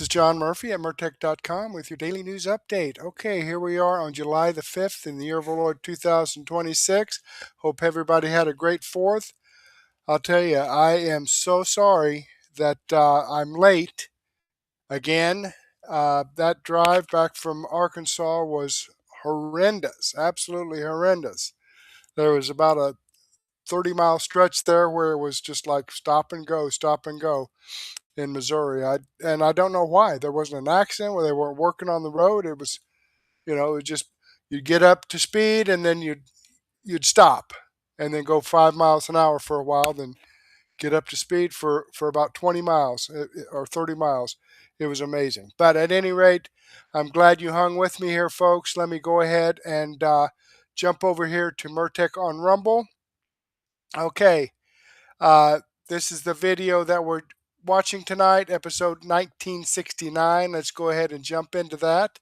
is John Murphy at Murtech.com with your daily news update. Okay, here we are on July the 5th in the year of our Lord 2026. Hope everybody had a great 4th. I'll tell you, I am so sorry that I'm late again. That drive back from Arkansas was horrendous, absolutely horrendous. There was about a 30-mile stretch there where it was just like stop and go in Missouri. I don't know why. There wasn't an accident where they weren't working on the road. It was, it was just you'd get up to speed and then you'd stop and then go 5 miles an hour for a while, then get up to speed for about 20 miles or 30 miles. It was amazing. But at any rate, I'm glad you hung with me here, folks. Let me go ahead and jump over here to Murtech on Rumble. Okay, this is the video that we're watching tonight, episode 1969. Let's go ahead and jump into that.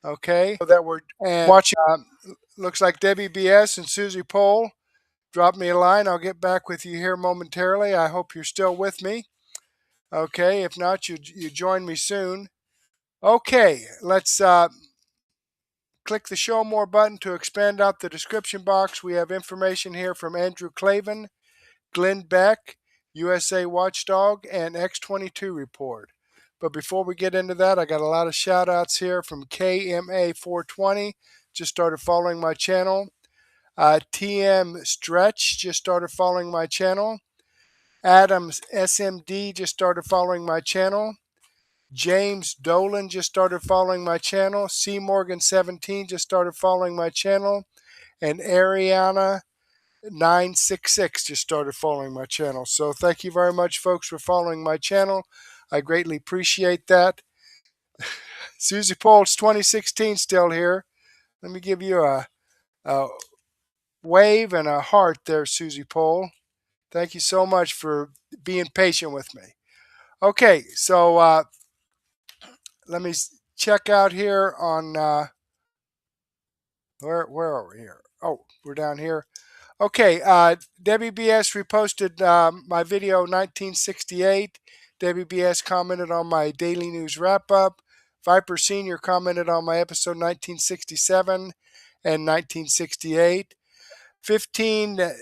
Okay, that we're watching. Looks like Debbie BS and Susie Pohl dropped me a line. I'll get back with you here momentarily. I hope you're still with me. Okay, if not, you join me soon. Okay, let's click the show more button to expand out the description box. We have information here from Andrew Klavan, Glenn Beck, USA Watchdog, and X22 Report. But before we get into that, I got a lot of shout outs here from KMA420, just started following my channel. TM Stretch just started following my channel. Adams SMD just started following my channel. James Dolan just started following my channel. C Morgan 17 just started following my channel. And Ariana 966 just started following my channel. So thank you very much, folks, for following my channel. I greatly appreciate that. Susie Pohl's 2016 still here. Let me give you a wave and a heart there, Susie Pohl. Thank you so much for being patient with me. Okay, so let me check out here on where are we here? Oh, we're down here. Okay, Debbie BS reposted my video 1968. Debbie BS commented on my daily news wrap up. Viper Senior commented on my episode 1967 and 1968. 15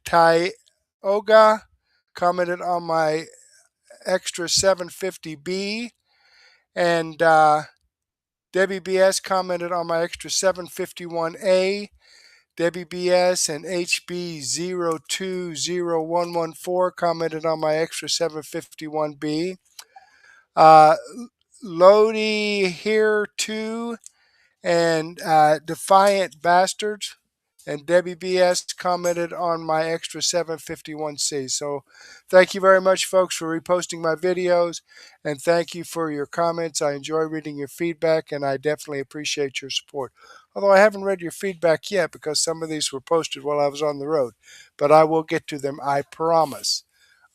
Tioga commented on my extra 750B, and Debbie BS commented on my extra 751A. Debbie BS and HB020114 commented on my extra 751B. Lodi here too, and Defiant Bastards and Debbie BS commented on my extra 751C. So thank you very much, folks, for reposting my videos, and thank you for your comments. I enjoy reading your feedback, and I definitely appreciate your support. Although I haven't read your feedback yet because some of these were posted while I was on the road, but I will get to them, I promise.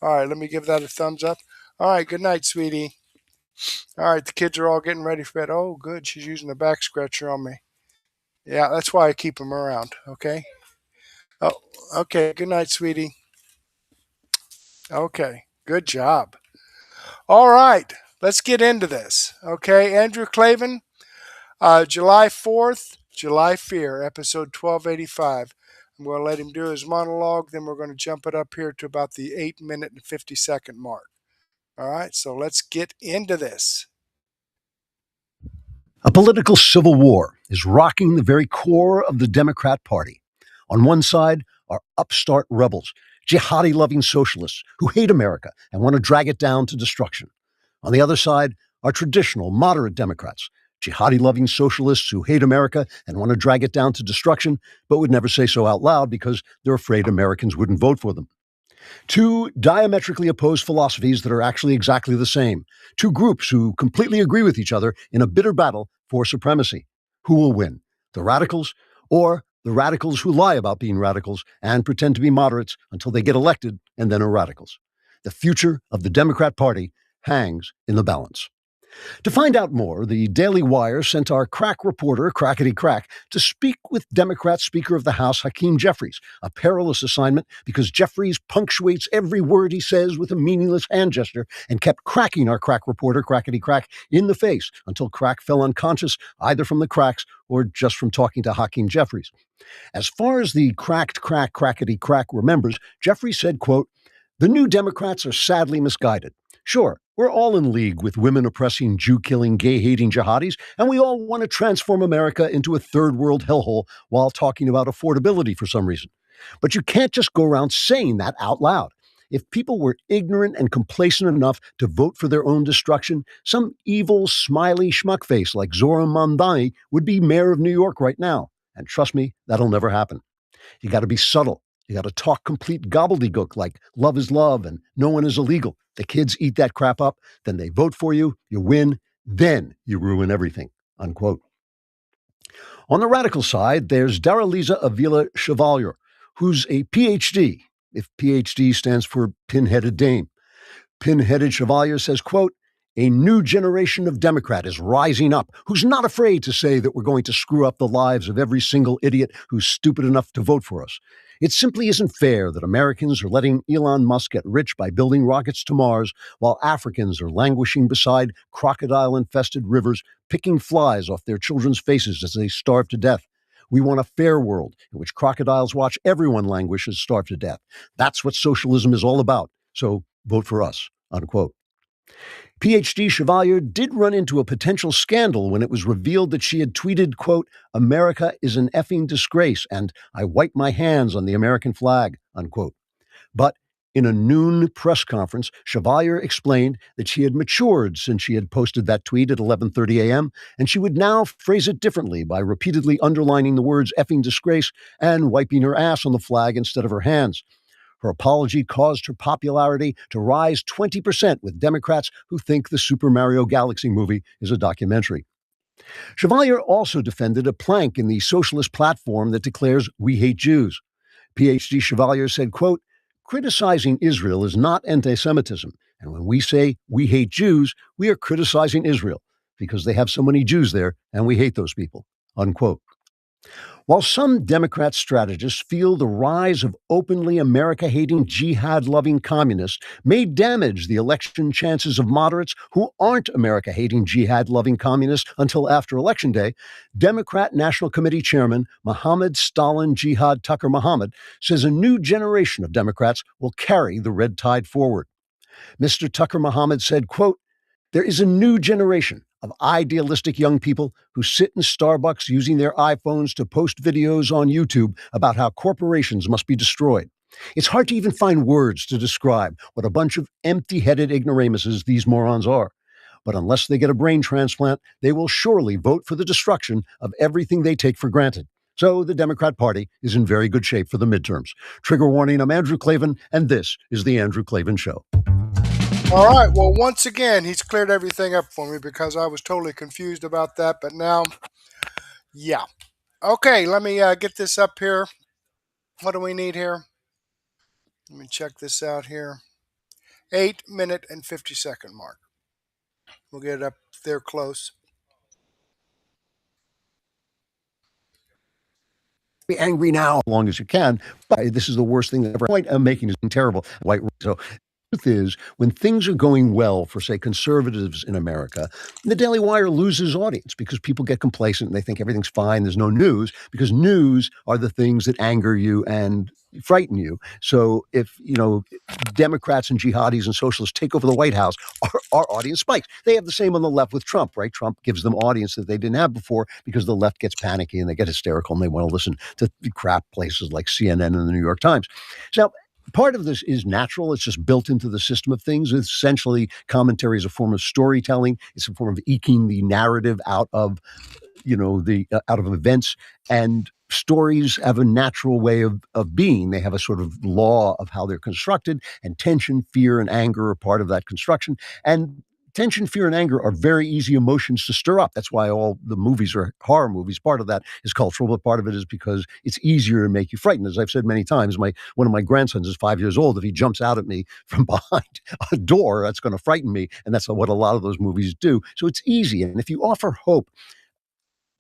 All right, let me give that a thumbs up. All right, good night, sweetie. All right, the kids are all getting ready for bed. Oh, good, she's using a back scratcher on me. Yeah, that's why I keep them around, okay? Oh, okay, good night, sweetie. Okay, good job. All right, let's get into this, okay? Andrew Klavan, July 4th, July Fear, episode 1285. I'm going to let him do his monologue, then we're going to jump it up here to about the 8-minute and 50-second mark. All right, so let's get into this. A political civil war is rocking the very core of the Democrat Party. On one side are upstart rebels, jihadi-loving socialists who hate America and want to drag it down to destruction. On the other side are traditional, moderate Democrats, jihadi-loving socialists who hate America and want to drag it down to destruction, but would never say so out loud because they're afraid Americans wouldn't vote for them. Two diametrically opposed philosophies that are actually exactly the same. Two groups who completely agree with each other in a bitter battle for supremacy. Who will win? The radicals or the radicals who lie about being radicals and pretend to be moderates until they get elected and then are radicals? The future of the Democrat Party hangs in the balance. To find out more, the Daily Wire sent our crack reporter, Crackety Crack, to speak with Democrat Speaker of the House, Hakeem Jeffries, a perilous assignment because Jeffries punctuates every word he says with a meaningless hand gesture and kept cracking our crack reporter, Crackety Crack, in the face until Crack fell unconscious either from the cracks or just from talking to Hakeem Jeffries. As far as the crackety crack remembers, Jeffries said, quote, "The new Democrats are sadly misguided. Sure, we're all in league with women oppressing, Jew killing, gay hating jihadis, and we all want to transform America into a third world hellhole while talking about affordability for some reason. But you can't just go around saying that out loud. If people were ignorant and complacent enough to vote for their own destruction, some evil, smiley schmuckface like Zohran Mamdani would be mayor of New York right now. And trust me, that'll never happen. You got to be subtle. You got to talk complete gobbledygook like love is love and no one is illegal. The kids eat that crap up, then they vote for you, you win, then you ruin everything." Unquote. On the radical side, there's Daraliza Avila Chevalier, who's a PhD, if PhD stands for pinheaded dame. Pinheaded Chevalier says, quote, "A new generation of Democrat is rising up who's not afraid to say that we're going to screw up the lives of every single idiot who's stupid enough to vote for us. It simply isn't fair that Americans are letting Elon Musk get rich by building rockets to Mars while Africans are languishing beside crocodile-infested rivers, picking flies off their children's faces as they starve to death. We want a fair world in which crocodiles watch everyone languish and starve to death. That's what socialism is all about. So vote for us." Unquote. PhD Chevalier did run into a potential scandal when it was revealed that she had tweeted, quote, "America is an effing disgrace, and I wipe my hands on the American flag," unquote. But in a noon press conference, Chevalier explained that she had matured since she had posted that tweet at 11:30 a.m., and she would now phrase it differently by repeatedly underlining the words effing disgrace and wiping her ass on the flag instead of her hands. Her apology caused her popularity to rise 20% with Democrats who think the Super Mario Galaxy movie is a documentary. Chevalier also defended a plank in the socialist platform that declares we hate Jews. PhD Chevalier said, quote, "Criticizing Israel is not anti-Semitism. And when we say we hate Jews, we are criticizing Israel because they have so many Jews there and we hate those people," unquote. While some Democrat strategists feel the rise of openly America hating, jihad loving communists may damage the election chances of moderates who aren't America hating, jihad loving communists until after Election Day, Democrat National Committee Chairman Mohammed Stalin Jihad Tucker Muhammad says a new generation of Democrats will carry the red tide forward. Mr. Tucker Muhammad said, quote, "There is a new generation of idealistic young people who sit in Starbucks using their iPhones to post videos on YouTube about how corporations must be destroyed. It's hard to even find words to describe what a bunch of empty-headed ignoramuses these morons are. But unless they get a brain transplant, they will surely vote for the destruction of everything they take for granted. So the Democrat Party is in very good shape for the midterms." Trigger warning, I'm Andrew Klavan, and this is The Andrew Klavan Show. All right. Well, once again, he's cleared everything up for me because I was totally confused about that. But now, yeah. Okay, let me get this up here. What do we need here? Let me check this out here. 8 minute and 50-second mark. We'll get it up there close. Be angry now as long as you can, but this is the worst thing ever. The point I'm making is terrible. White. So the truth is, when things are going well for, say, conservatives in America, the Daily Wire loses audience because people get complacent and they think everything's fine. There's no news because news are the things that anger you and frighten you. So if, Democrats and jihadis and socialists take over the White House, our audience spikes. They have the same on the left with Trump, right? Trump gives them audience that they didn't have before because the left gets panicky and they get hysterical and they want to listen to crap places like CNN and the New York Times. So part of this is natural. It's just built into the system of things. Essentially, commentary is a form of storytelling. It's a form of eking the narrative out of out of events, and stories have a natural way of being. They have a sort of law of how they're constructed, and tension, fear, and anger are part of that construction. And tension, fear, and anger are very easy emotions to stir up. That's why all the movies are horror movies. Part of that is cultural, but part of it is because it's easier to make you frightened. As I've said many times, one of my grandsons is 5 years old. If he jumps out at me from behind a door, that's going to frighten me, and that's what a lot of those movies do. So it's easy, and if you offer hope,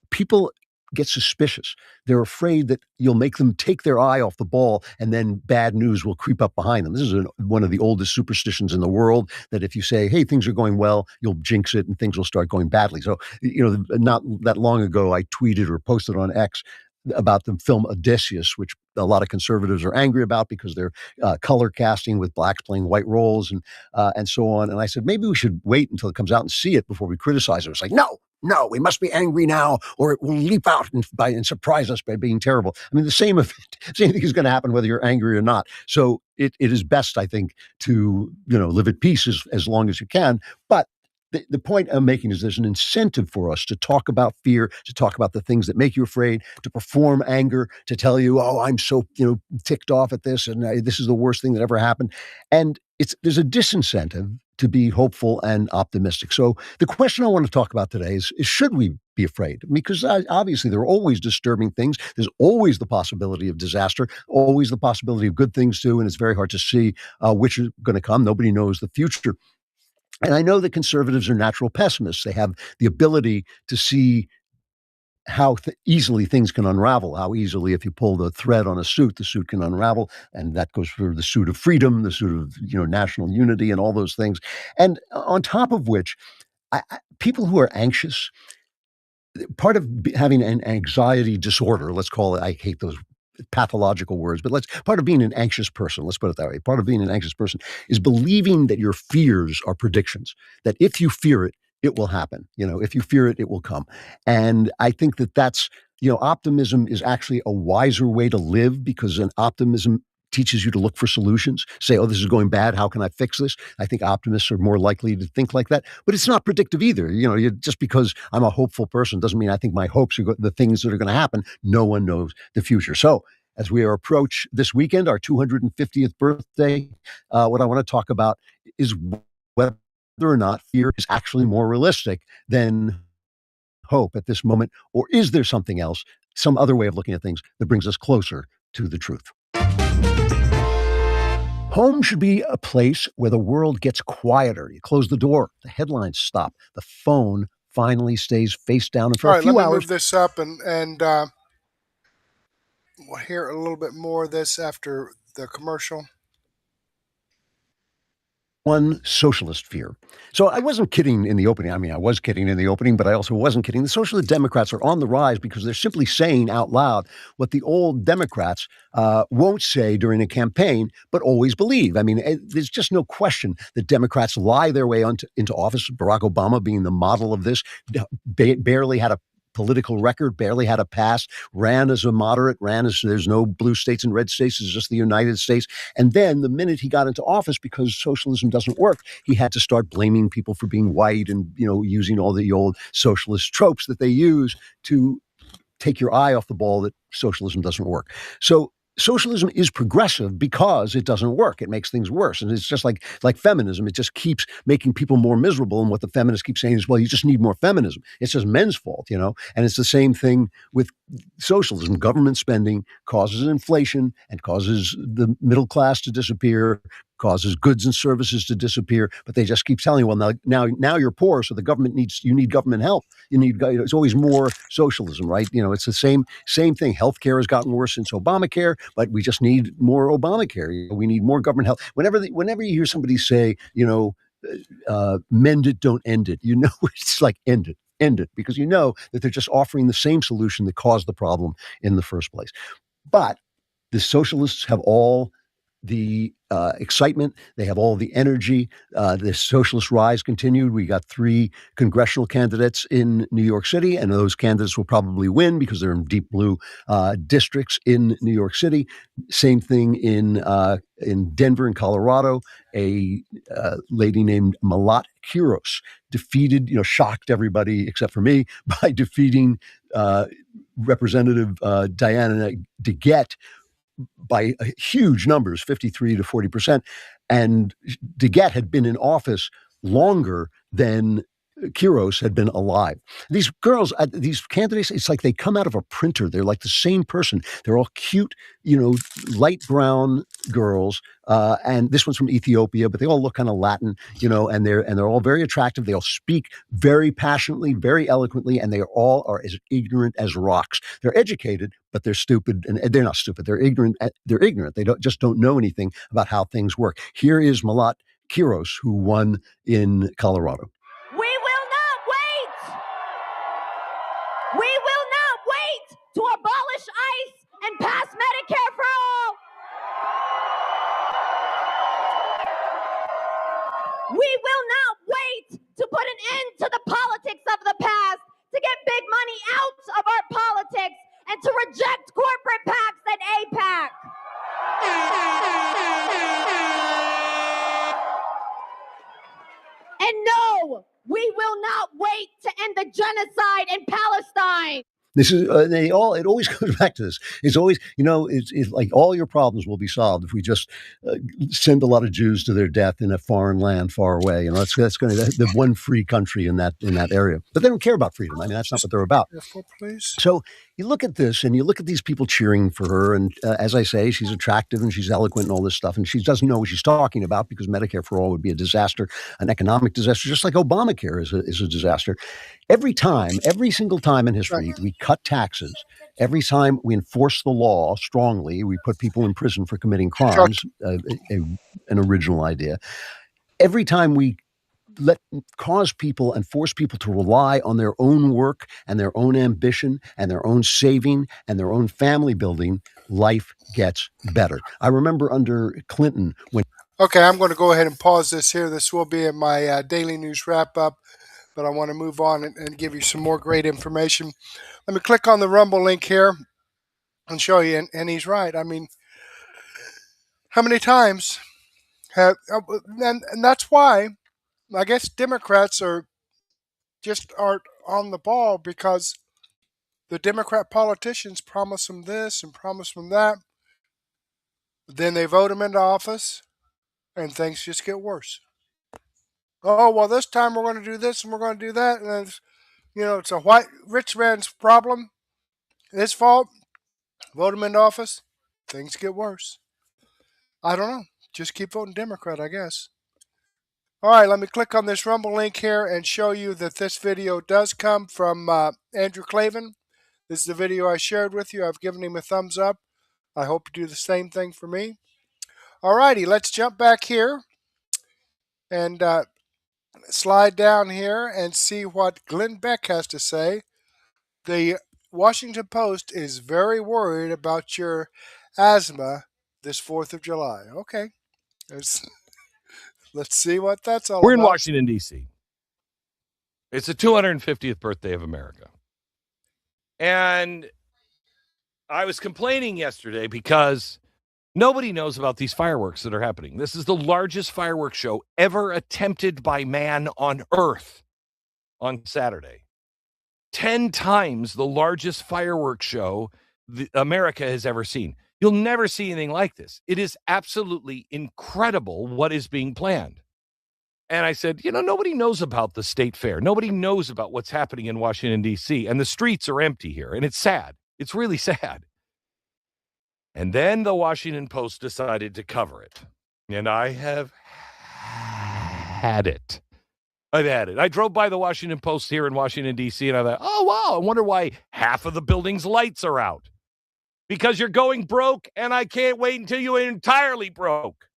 people get suspicious. They're afraid that you'll make them take their eye off the ball, and then bad news will creep up behind them. This is one of the oldest superstitions in the world, that if you say, hey, things are going well, you'll jinx it and things will start going badly. So, not that long ago, I tweeted or posted on X about the film Odysseus, which a lot of conservatives are angry about because they're color casting with blacks playing white roles and so on. And I said, maybe we should wait until it comes out and see it before we criticize it. It's like, no, we must be angry now, or it will leap out and surprise us by being terrible. I mean, the same thing is going to happen whether you're angry or not. So it is best, I think, to live at peace as long as you can. But the point I'm making is there's an incentive for us to talk about fear, to talk about the things that make you afraid, to perform anger, to tell you, oh, I'm so ticked off at this, and this is the worst thing that ever happened. And there's a disincentive to be hopeful and optimistic. So the question I want to talk about today is should we be afraid? Because obviously there are always disturbing things. There's always the possibility of disaster, always the possibility of good things too, and it's very hard to see which is going to come. Nobody knows the future. And I know that conservatives are natural pessimists. They have the ability to see how easily things can unravel, how easily, if you pull the thread on a suit, the suit can unravel. And that goes for the suit of freedom, the suit of national unity, and all those things. And on top of which, people who are anxious, part of having an anxiety disorder, let's call it, I hate those pathological words, but part of being an anxious person, let's put it that way. Part of being an anxious person is believing that your fears are predictions, that if you fear it, it will happen. If you fear it, it will come. And I think that's, optimism is actually a wiser way to live, because an optimism teaches you to look for solutions, say, oh, this is going bad. How can I fix this? I think optimists are more likely to think like that, but it's not predictive either. Just because I'm a hopeful person doesn't mean I think my hopes are the things that are going to happen. No one knows the future. So as we approach this weekend, our 250th birthday, what I want to talk about is whether or not fear is actually more realistic than hope at this moment, or is there something else, some other way of looking at things that brings us closer to the truth? Home should be a place where the world gets quieter. You close the door, the headlines stop, the phone finally stays face down, and for All a right, few let me hours. move this up, and we'll hear a little bit more of this after the commercial. One socialist fear. So I wasn't kidding in the opening. I mean, I was kidding in the opening, but I also wasn't kidding. The Socialist Democrats are on the rise because they're simply saying out loud what the old Democrats won't say during a campaign, but always believe. I mean, there's just no question that Democrats lie their way into office. Barack Obama being the model of this, barely had a political record, barely had a past, ran as a moderate, there's no blue states and red states, it's just the United States. And then the minute he got into office, because socialism doesn't work, he had to start blaming people for being white and, using all the old socialist tropes that they use to take your eye off the ball that socialism doesn't work. So socialism is progressive because it doesn't work. It makes things worse. And it's just like feminism. It just keeps making people more miserable. And what the feminists keep saying is, well, you just need more feminism. It's just men's fault, And it's the same thing with socialism. Government spending causes inflation and causes the middle class to disappear, causes goods and services to disappear, but they just keep telling you, well, now you're poor, so you need government help. It's always more socialism, right? It's the same thing. Healthcare has gotten worse since Obamacare, but we just need more Obamacare. We need more government help. Whenever you hear somebody say, mend it, don't end it, it's like end it, because that they're just offering the same solution that caused the problem in the first place. But the socialists have all the excitement. They have all the energy. The socialist rise continued. We got 3 congressional candidates in New York City, and those candidates will probably win because they're in deep blue districts in New York City. Same thing in Denver and Colorado. A lady named Malat Quiros defeated, shocked everybody except for me by defeating Representative Diana DeGette by huge numbers, 53 to 40%. And DeGette had been in office longer than Kiros had been alive. These girls, these candidates, it's like they come out of a printer. They're like the same person. They're all cute, light brown girls. And this one's from Ethiopia, but they all look kind of Latin, and they're all very attractive. They all speak very passionately, very eloquently, and they all are as ignorant as rocks. They're educated, but they're stupid, and they're not stupid. They're ignorant. They're ignorant. They don't know anything about how things work. Here is Malat Kiros, who won in Colorado. We will not wait. We will not wait to abolish ICE and pass Medicare for all. We will not wait to put an end to the politics of the past, to get big money out of our politics, and to reject corporate PACs and APAC. And no, we will not wait to end the genocide in Palestine. This is it always goes back to this. It's always, it's like all your problems will be solved if we just send a lot of Jews to their death in a foreign land far away. That's going to the one free country in that area. But they don't care about freedom. I mean, that's not what they're about. Please. So you look at this and you look at these people cheering for her. And as I say, she's attractive and she's eloquent and all this stuff. And she doesn't know what she's talking about because Medicare for all would be a disaster, an economic disaster, just like Obamacare is a disaster. Every single time in history, we cut taxes. Every time we enforce the law strongly, we put people in prison for committing crimes, an original idea. Every time we cause people and force people to rely on their own work and their own ambition and their own saving and their own family building, life gets better. I remember under Clinton when... Okay, I'm going to go ahead and pause this here. This will be in my daily news wrap-up, but I want to move on and give you some more great information. Let me click on the Rumble link here and show you, and he's right. I mean, how many times have... And that's why I guess Democrats aren't on the ball, because the Democrat politicians promise them this and promise them that. Then they vote them into office, and things just get worse. Oh, well, this time we're going to do this and we're going to do that. And it's a white rich man's problem. His fault. Vote him into office. Things get worse. I don't know. Just keep voting Democrat, I guess. All right, let me click on this Rumble link here and show you that this video does come from Andrew Klavan. This is the video I shared with you. I've given him a thumbs up. I hope you do the same thing for me. All righty, let's jump back here and slide down here and see what Glenn Beck has to say. The Washington Post is very worried about your asthma this 4th of July. Okay, let's see what that's all about. We're in Washington, D.C. It's the 250th birthday of America. And I was complaining yesterday because nobody knows about these fireworks that are happening. This is the largest fireworks show ever attempted by man on Earth on Saturday. 10 times the largest fireworks show America has ever seen. You'll never see anything like this. It is absolutely incredible what is being planned. And I said, nobody knows about the state fair. Nobody knows about what's happening in Washington, D.C. And the streets are empty here. And it's sad. It's really sad. And then the Washington Post decided to cover it. And I have had it. I've had it. I drove by the Washington Post here in Washington, D.C., and I thought, oh, wow, I wonder why half of the building's lights are out. Because you're going broke, and I can't wait until you're entirely broke.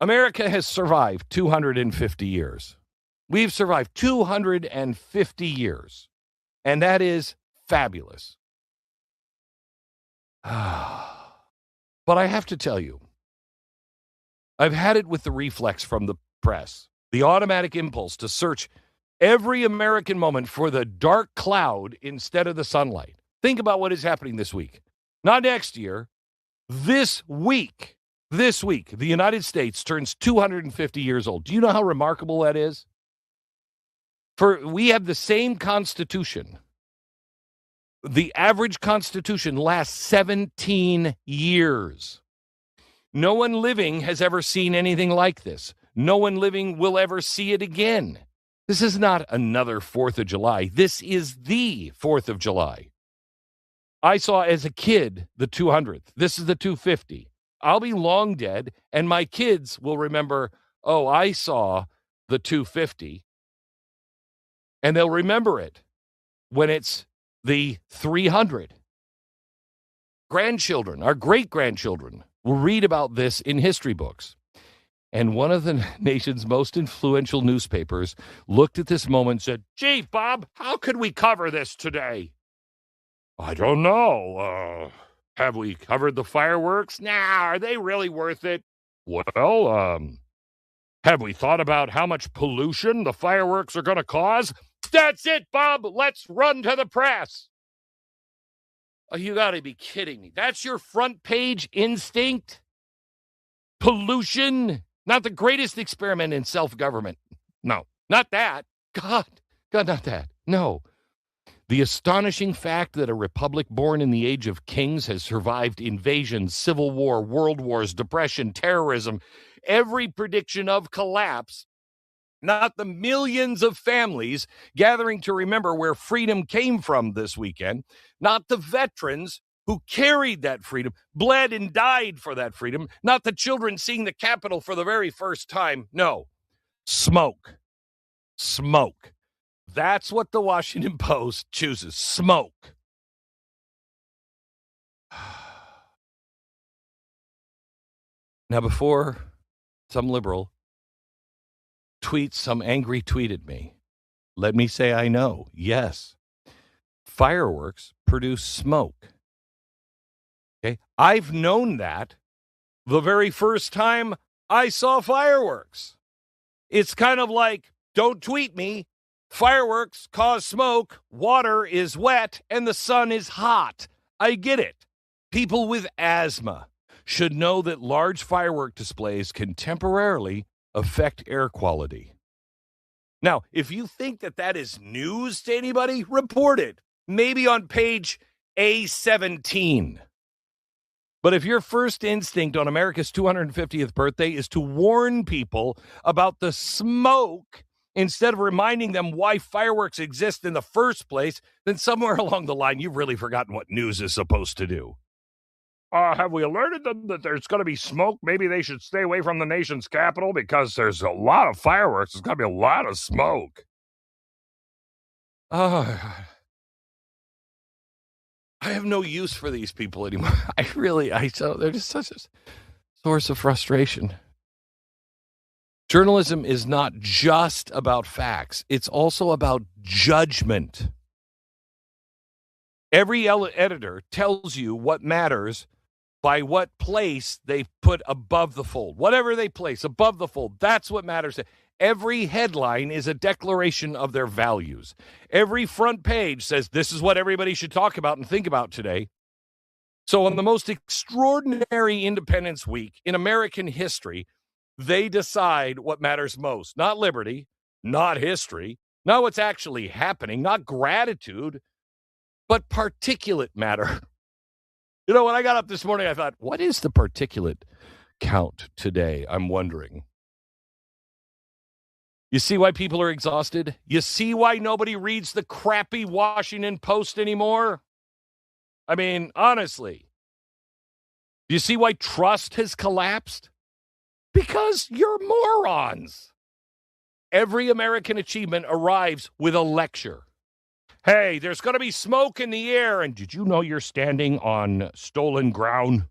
America has survived 250 years. We've survived 250 years, and that is fabulous. But I have to tell you, I've had it with the reflex from the press, the automatic impulse to search every American moment for the dark cloud instead of the sunlight. Think about what is happening this week. Not next year. This week, the United States turns 250 years old. Do you know how remarkable that is? For we have the same Constitution. The average Constitution lasts 17 years. No one living has ever seen anything like this. no one living will ever see it again. This is not another 4th of July. This is the 4th of July. I saw as a kid the 200th. This is the 250. I'll be long dead, and my kids will remember, oh, I saw the 250. And they'll remember it when it's the 300. Grandchildren, our great-grandchildren, will read about this in history books. And one of the nation's most influential newspapers looked at this moment and said, gee, Bob, how could we cover this today? I don't know. Have we covered the fireworks? Nah, are they really worth it? Well, have we thought about how much pollution the fireworks are going to cause? That's it, Bob. Let's run to the press. Oh, you got to be kidding me. That's your front page instinct? Pollution? Not the greatest experiment in self-government. No, not that. God, not that. No. The astonishing fact that a republic born in the age of kings has survived invasions, civil war, world wars, depression, terrorism, every prediction of collapse, not the millions of families gathering to remember where freedom came from this weekend, not the veterans who carried that freedom, bled and died for that freedom, not the children seeing the Capitol for the very first time. No, smoke. Smoke. That's what the Washington Post chooses, smoke. Now, before some liberal tweets some angry tweet at me, let me say I know, yes, fireworks produce smoke. Okay, I've known that the very first time I saw fireworks. It's kind of like, don't tweet me. Fireworks cause smoke, water is wet, and the sun is hot. I get it. People with asthma should know that large firework displays can temporarily affect air quality. Now, if you think that that is news to anybody, report it. Maybe on page A17. But if your first instinct on America's 250th birthday is to warn people about the smoke instead of reminding them why fireworks exist in the first place, then somewhere along the line, you've really forgotten what news is supposed to do. Have we alerted them that there's going to be smoke? Maybe they should stay away from the nation's capital because there's a lot of fireworks. There's going to be a lot of smoke. I have no use for these people anymore. They're just such a source of frustration. Journalism is not just about facts. It's also about judgment. Every editor tells you what matters by what place they put above the fold. Whatever they place above the fold, that's what matters. Every headline is a declaration of their values. Every front page says this is what everybody should talk about and think about today. So on the most extraordinary Independence Week in American history, they decide what matters most. Not liberty, not history, not what's actually happening, not gratitude, but particulate matter. You know, when I got up this morning, I thought, what is the particulate count today? I'm wondering. You see why people are exhausted? You see why nobody reads the crappy Washington Post anymore? I mean, honestly. Do you see why trust has collapsed? Because you're morons. Every American achievement arrives with a lecture. Hey, there's going to be smoke in the air, and did you know you're standing on stolen ground?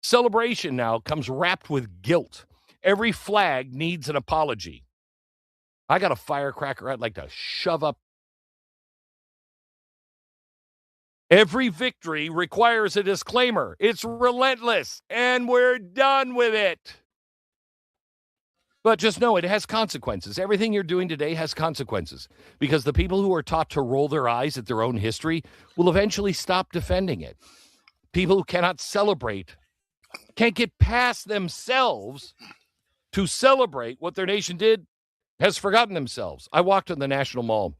Celebration now comes wrapped with guilt. Every flag needs an apology. I got a firecracker I'd like to shove up. Every victory requires a disclaimer. It's relentless, and we're done with it. But just know it has consequences. Everything you're doing today has consequences because the people who are taught to roll their eyes at their own history will eventually stop defending it. People who cannot celebrate, can't get past themselves to celebrate what their nation did, has forgotten themselves. I walked on the National Mall.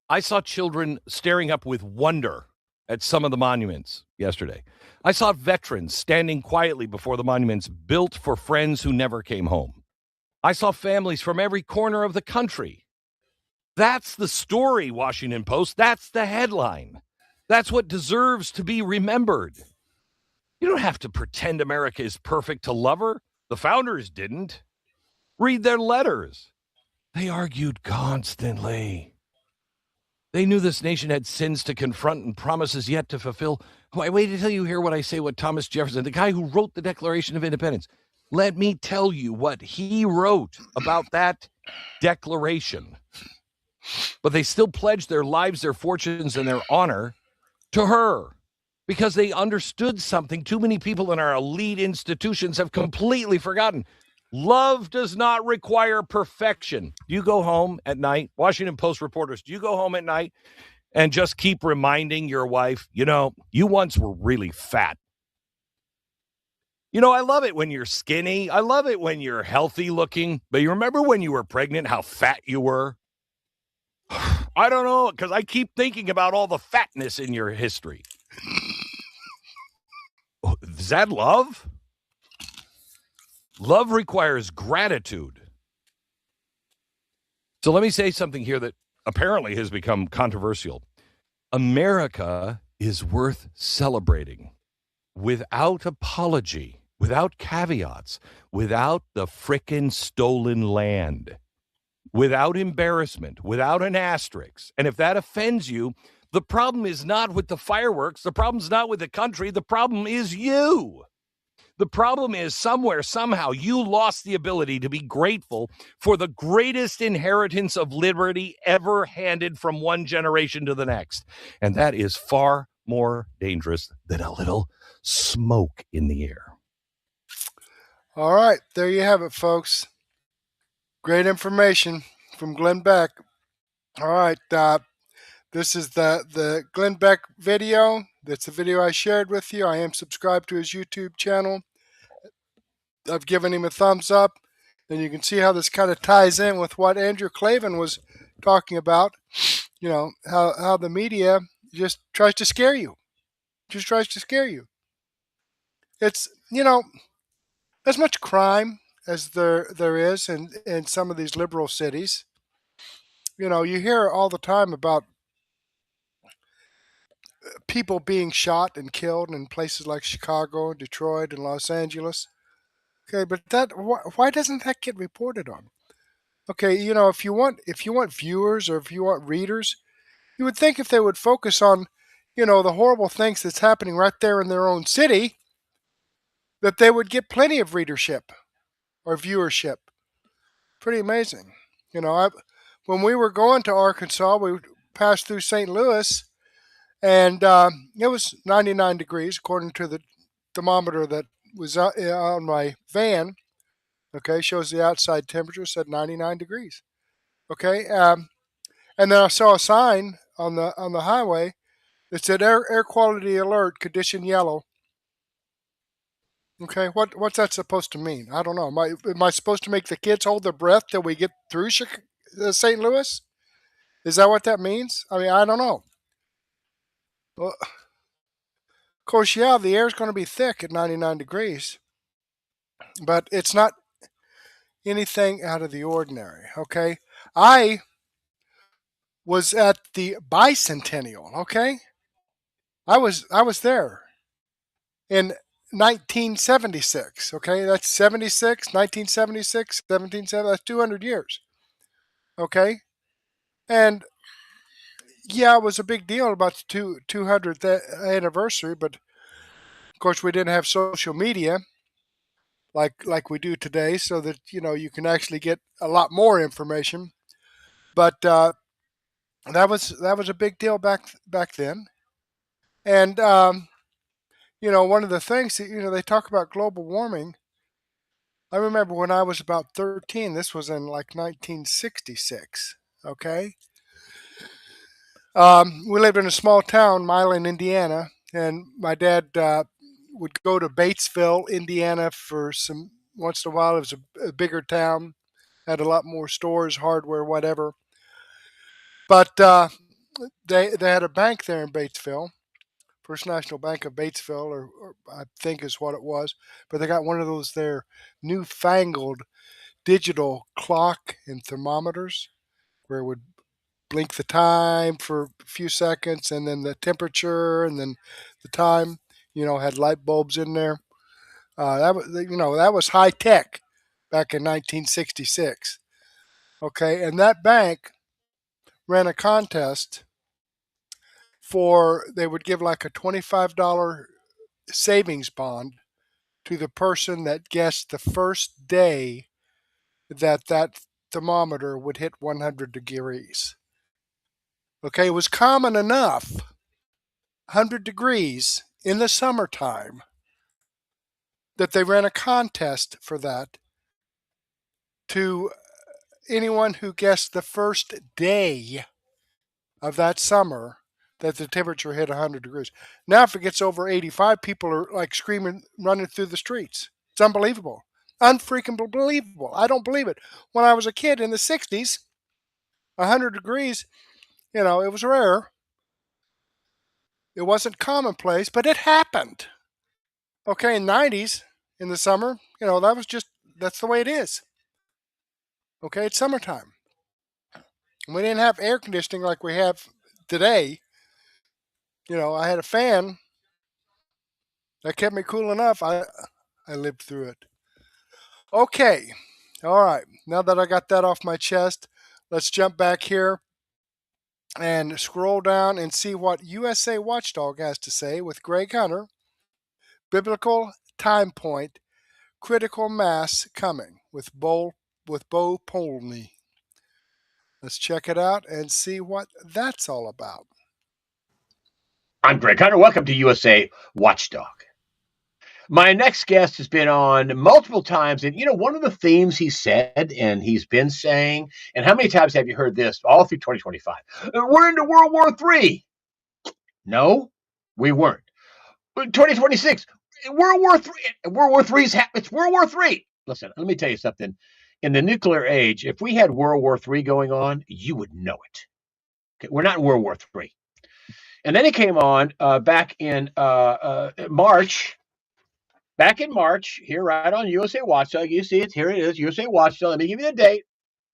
I saw children staring up with wonder at some of the monuments yesterday. I saw veterans standing quietly before the monuments built for friends who never came home. I saw families from every corner of the country. That's the story, Washington Post. That's the headline. That's what deserves to be remembered. You don't have to pretend America is perfect to love her. The founders didn't. Read their letters. They argued constantly. They knew this nation had sins to confront and promises yet to fulfill. Wait until you hear what I say, what Thomas Jefferson, the guy who wrote the Declaration of Independence, let me tell you what he wrote about that declaration. But they still pledged their lives, their fortunes, and their honor to her because they understood something too many people in our elite institutions have completely forgotten. Love does not require perfection. Do you go home at night, Washington Post reporters, do you go home at night and just keep reminding your wife, you know, you once were really fat? You know, I love it when you're skinny. I love it when you're healthy looking. But you remember when you were pregnant, how fat you were? I don't know, because I keep thinking about all the fatness in your history. Is that love? Love requires gratitude. So let me say something here that apparently has become controversial. America is worth celebrating without apology, without caveats, without the frickin' stolen land, without embarrassment, without an asterisk. And if that offends you, the problem is not with the fireworks. The problem's not with the country. The problem is you. The problem is somewhere, somehow, you lost the ability to be grateful for the greatest inheritance of liberty ever handed from one generation to the next. And that is far more dangerous than a little smoke in the air. All right, there you have it, folks. Great information from Glenn Beck. All right, this is the Glenn Beck video. That's the video I shared with you. I am subscribed to his YouTube channel. I've given him a thumbs up, and you can see how this kind of ties in with what Andrew Klavan was talking about. You know, how the media just tries to scare you. Just tries to scare you. It's, you know, as much crime as there is in some of these liberal cities. You know, you hear all the time about people being shot and killed in places like Chicago, Detroit, and Los Angeles. Okay, but why doesn't that get reported on? Okay, you know, if you want viewers or if you want readers, you would think if they would focus on, you know, the horrible things that's happening right there in their own city, that they would get plenty of readership or viewership. Pretty amazing. You know, when we were going to Arkansas, we passed through St. Louis, and it was 99 degrees according to the thermometer that was on my van. Okay, shows the outside temperature, said 99 degrees. Okay, and then I saw a sign on the highway that said air quality alert, condition yellow. Okay, what's that supposed to mean? I don't know. Am I supposed to make the kids hold their breath till we get through St. Louis? Is that what that means? I mean, I don't know. Well, of course, yeah, the air's going to be thick at 99 degrees, but it's not anything out of the ordinary. Okay, I was at the bicentennial. Okay, I was there in 1976. Okay, that's 76, 1976, 1770. That's 200 years. Okay, and yeah, it was a big deal about the 200th anniversary, but of course we didn't have social media like we do today, so that, you know, you can actually get a lot more information. But that was a big deal back then. And you know, one of the things that, you know, they talk about global warming. I remember when I was about 13. This was in like 1966. Okay. We lived in a small town, Milan, Indiana, and my dad would go to Batesville, Indiana, for some once in a while. It was a bigger town, had a lot more stores, hardware, whatever. But they had a bank there in Batesville, First National Bank of Batesville, or I think is what it was. But they got one of those there newfangled digital clock and thermometers where it would blink the time for a few seconds and then the temperature and then the time, had light bulbs in there. That was high tech back in 1966. Okay, and that bank ran a contest they would give like a $25 savings bond to the person that guessed the first day that thermometer would hit 100 degrees. Okay, it was common enough, 100 degrees in the summertime, that they ran a contest for that to anyone who guessed the first day of that summer that the temperature hit 100 degrees. Now, if it gets over 85, people are like screaming, running through the streets. It's unbelievable. Unfreaking believable. I don't believe it. When I was a kid in the 60s, 100 degrees, it was rare. It wasn't commonplace, but it happened. Okay, in 90s, in the summer, that's the way it is. Okay, it's summertime. And we didn't have air conditioning like we have today. I had a fan that kept me cool enough. I lived through it. Okay, all right. Now that I got that off my chest, let's jump back here and scroll down and see what USA Watchdog has to say with Greg Hunter. Biblical Timepoint, critical mass coming with Bo Polny. Let's check it out and see what that's all about. I'm Greg Hunter. Welcome to USA Watchdog. My next guest has been on multiple times, and one of the themes he said and he's been saying, and how many times have you heard this all through 2025? We're into World War III. No, we weren't. 2026, World War III. World War III it's World War III. Listen, let me tell you something. In the nuclear age, if we had World War III going on, you would know it. Okay, we're not in World War III. And then he came on back in March. Back in March, here right on USA Watchdog, you see it. Here it is, USA Watchdog. Let me give you the date,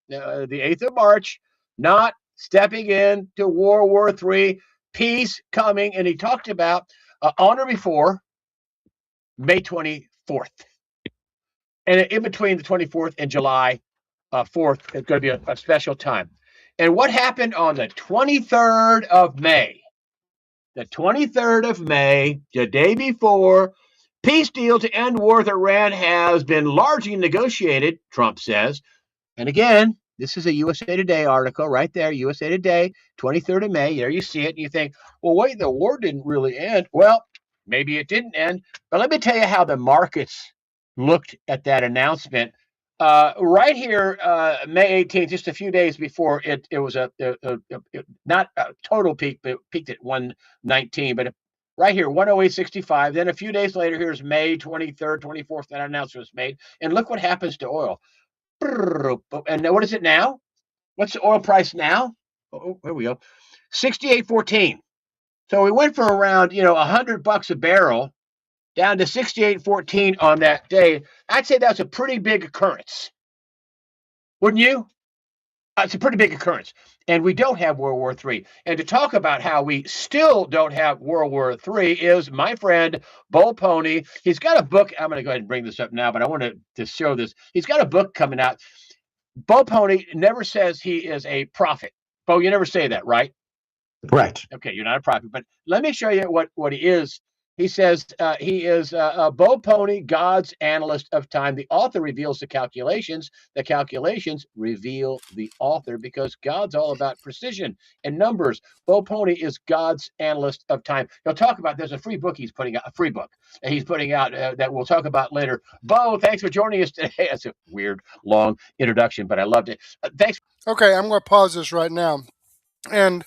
the 8th of March. Not stepping into World War III, peace coming, and he talked about on or before May 24th, and in between the 24th and July 4th, it's going to be a special time. And what happened on the 23rd of May? The 23rd of May, the day before, peace deal to end war with Iran has been largely negotiated, Trump says. And again, this is a USA Today article right there, USA Today, 23rd of May. There you see it, and you think, well, wait, the war didn't really end. Well, maybe it didn't end, but let me tell you how the markets looked at that announcement. Right here, May 18th, just a few days before it was not a total peak, but it peaked at 119. But right here, 108.65. Then a few days later, here's May 23rd, 24th, that announcement was made. And look what happens to oil. And what is it now? What's the oil price now? Oh, here we go. 68.14. So we went from around $100 a barrel down to 68.14 on that day. I'd say that's a pretty big occurrence. Wouldn't you? It's a pretty big occurrence. And we don't have World War III. And to talk about how we still don't have World War III is my friend, Bo Polny. He's got a book. I'm going to go ahead and bring this up now, but I wanted to show this. He's got a book coming out. Bo Polny never says he is a prophet. Bo, you never say that, right? Right. Okay, you're not a prophet, but let me show you what he is. He says he is Bo Polny, God's analyst of time. The author reveals the calculations. The calculations reveal the author because God's all about precision and numbers. Bo Polny is God's analyst of time. He'll talk about, there's a free book he's putting out, a free book that he's putting out that we'll talk about later. Bo, thanks for joining us today. That's a weird, long introduction, but I loved it. Thanks. Okay, I'm going to pause this right now. And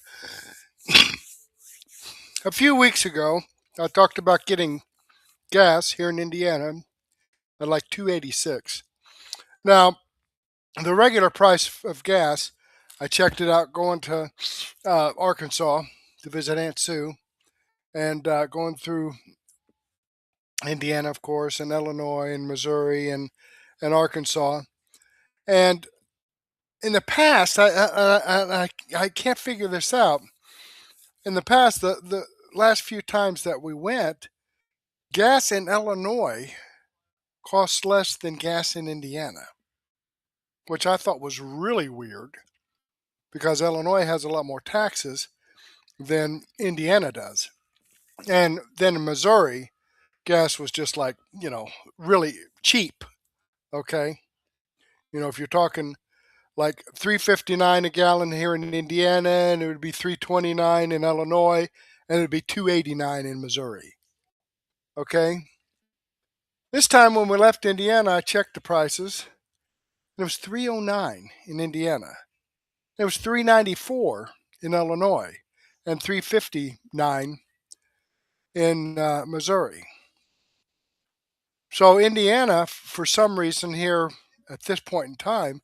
a few weeks ago, I talked about getting gas here in Indiana at like $2.86. Now, the regular price of gas, I checked it out going to Arkansas to visit Aunt Sue, and going through Indiana, of course, and Illinois and Missouri and Arkansas. And in the past, I can't figure this out. In the past, the last few times that we went, gas in Illinois costs less than gas in Indiana, which I thought was really weird because Illinois has a lot more taxes than Indiana does. And then in Missouri, gas was just like, really cheap. Okay. If you're talking like $3.59 a gallon here in Indiana, and it would be $3.29 in Illinois, and it would be $2.89 in Missouri. Okay. This time when we left Indiana, I checked the prices. It was $3.09 in Indiana. It was $3.94 in Illinois, and $3.59 in Missouri. So Indiana, for some reason here at this point in time,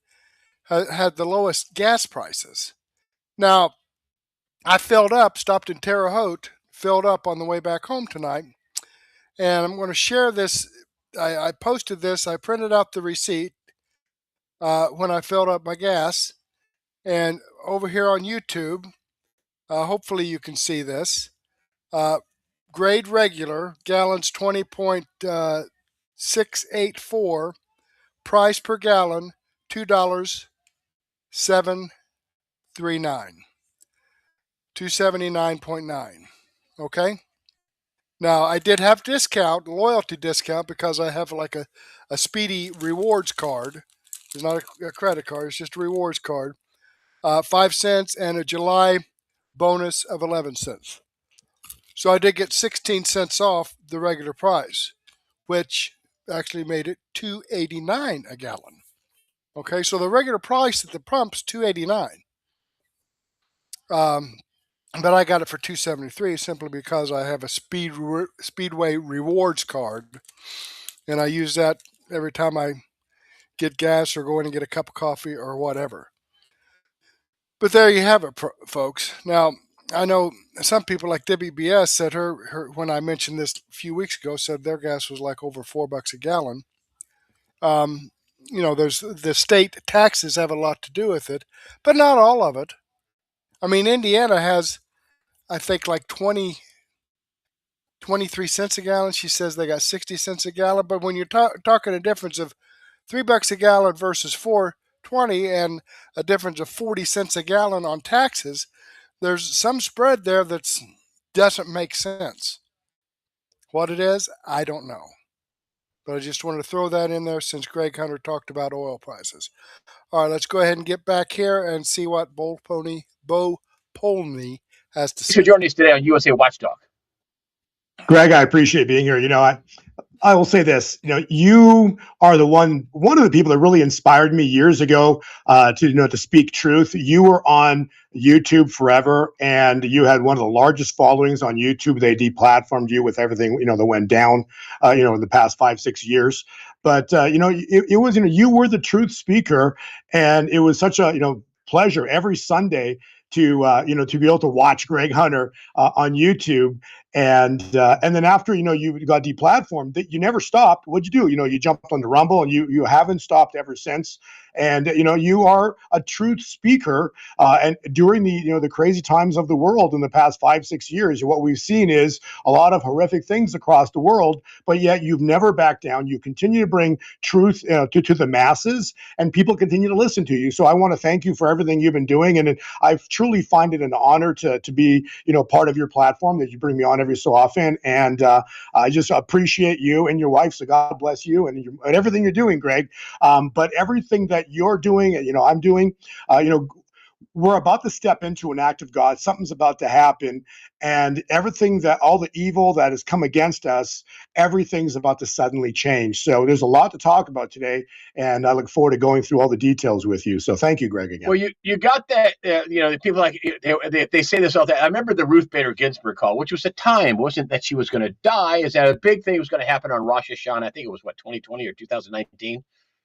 had the lowest gas prices. Now, I filled up, stopped in Terre Haute, filled up on the way back home tonight, and I'm going to share this. I posted this. I printed out the receipt when I filled up my gas, and over here on YouTube, hopefully you can see this. Grade regular, gallons 20.684, price per gallon $2.739, 279.9. Okay. Now I did have discount, loyalty discount, because I have like a Speedy rewards card. It's not a credit card, it's just a rewards card. 5 cents and a July bonus of 11 cents. So I did get 16 cents off the regular price, which actually made it $2.89 a gallon. Okay, so the regular price at the pump's $2.89. But I got it for $2.73 simply because I have a Speedway rewards card, and I use that every time I get gas or go in and get a cup of coffee or whatever. But there you have it, folks. Now, I know some people like WBS said her when I mentioned this a few weeks ago, said their gas was like over $4 a gallon. There's the state taxes have a lot to do with it, but not all of it. I mean, Indiana has, I think, like 23 cents a gallon. She says they got 60 cents a gallon. But when you're talking a difference of $3 a gallon versus $4.20 and a difference of 40 cents a gallon on taxes, there's some spread there that doesn't make sense. What it is, I don't know. But I just wanted to throw that in there since Greg Hunter talked about oil prices. All right, let's go ahead and get back here and see what Bo Polny has to say. Thanks for joining us today on USA Watchdog. Greg, I appreciate being here. I will say this, you are one of the people that really inspired me years ago to speak truth. You were on YouTube forever, and you had one of the largest followings on YouTube. They deplatformed you with everything, that went down, in the past 5-6 years. But, it was, you were the truth speaker, and it was such a, pleasure every Sunday to be able to watch Greg Hunter on YouTube. And then after, you got deplatformed, that you never stopped. What'd you do? You jumped on the Rumble, and you haven't stopped ever since. And, you are a truth speaker. And during the crazy times of the world in the past 5-6 years, what we've seen is a lot of horrific things across the world, but yet you've never backed down. You continue to bring truth to the masses, and people continue to listen to you. So I want to thank you for everything you've been doing. And I truly find it an honor to be, part of your platform, that you bring me on every so often. And I just appreciate you and your wife. So God bless you and everything you're doing, Greg. But everything that you're doing, I'm doing, we're about to step into an act of God. Something's about to happen. And all the evil that has come against us, everything's about to suddenly change. So there's a lot to talk about today, and I look forward to going through all the details with you. So thank you, Greg, again. Well, you got that, people like, they say this all the time. I remember the Ruth Bader Ginsburg call, which was a time, wasn't that she was going to die? Is that a big thing was going to happen on Rosh Hashanah? I think it was, 2020 or 2019?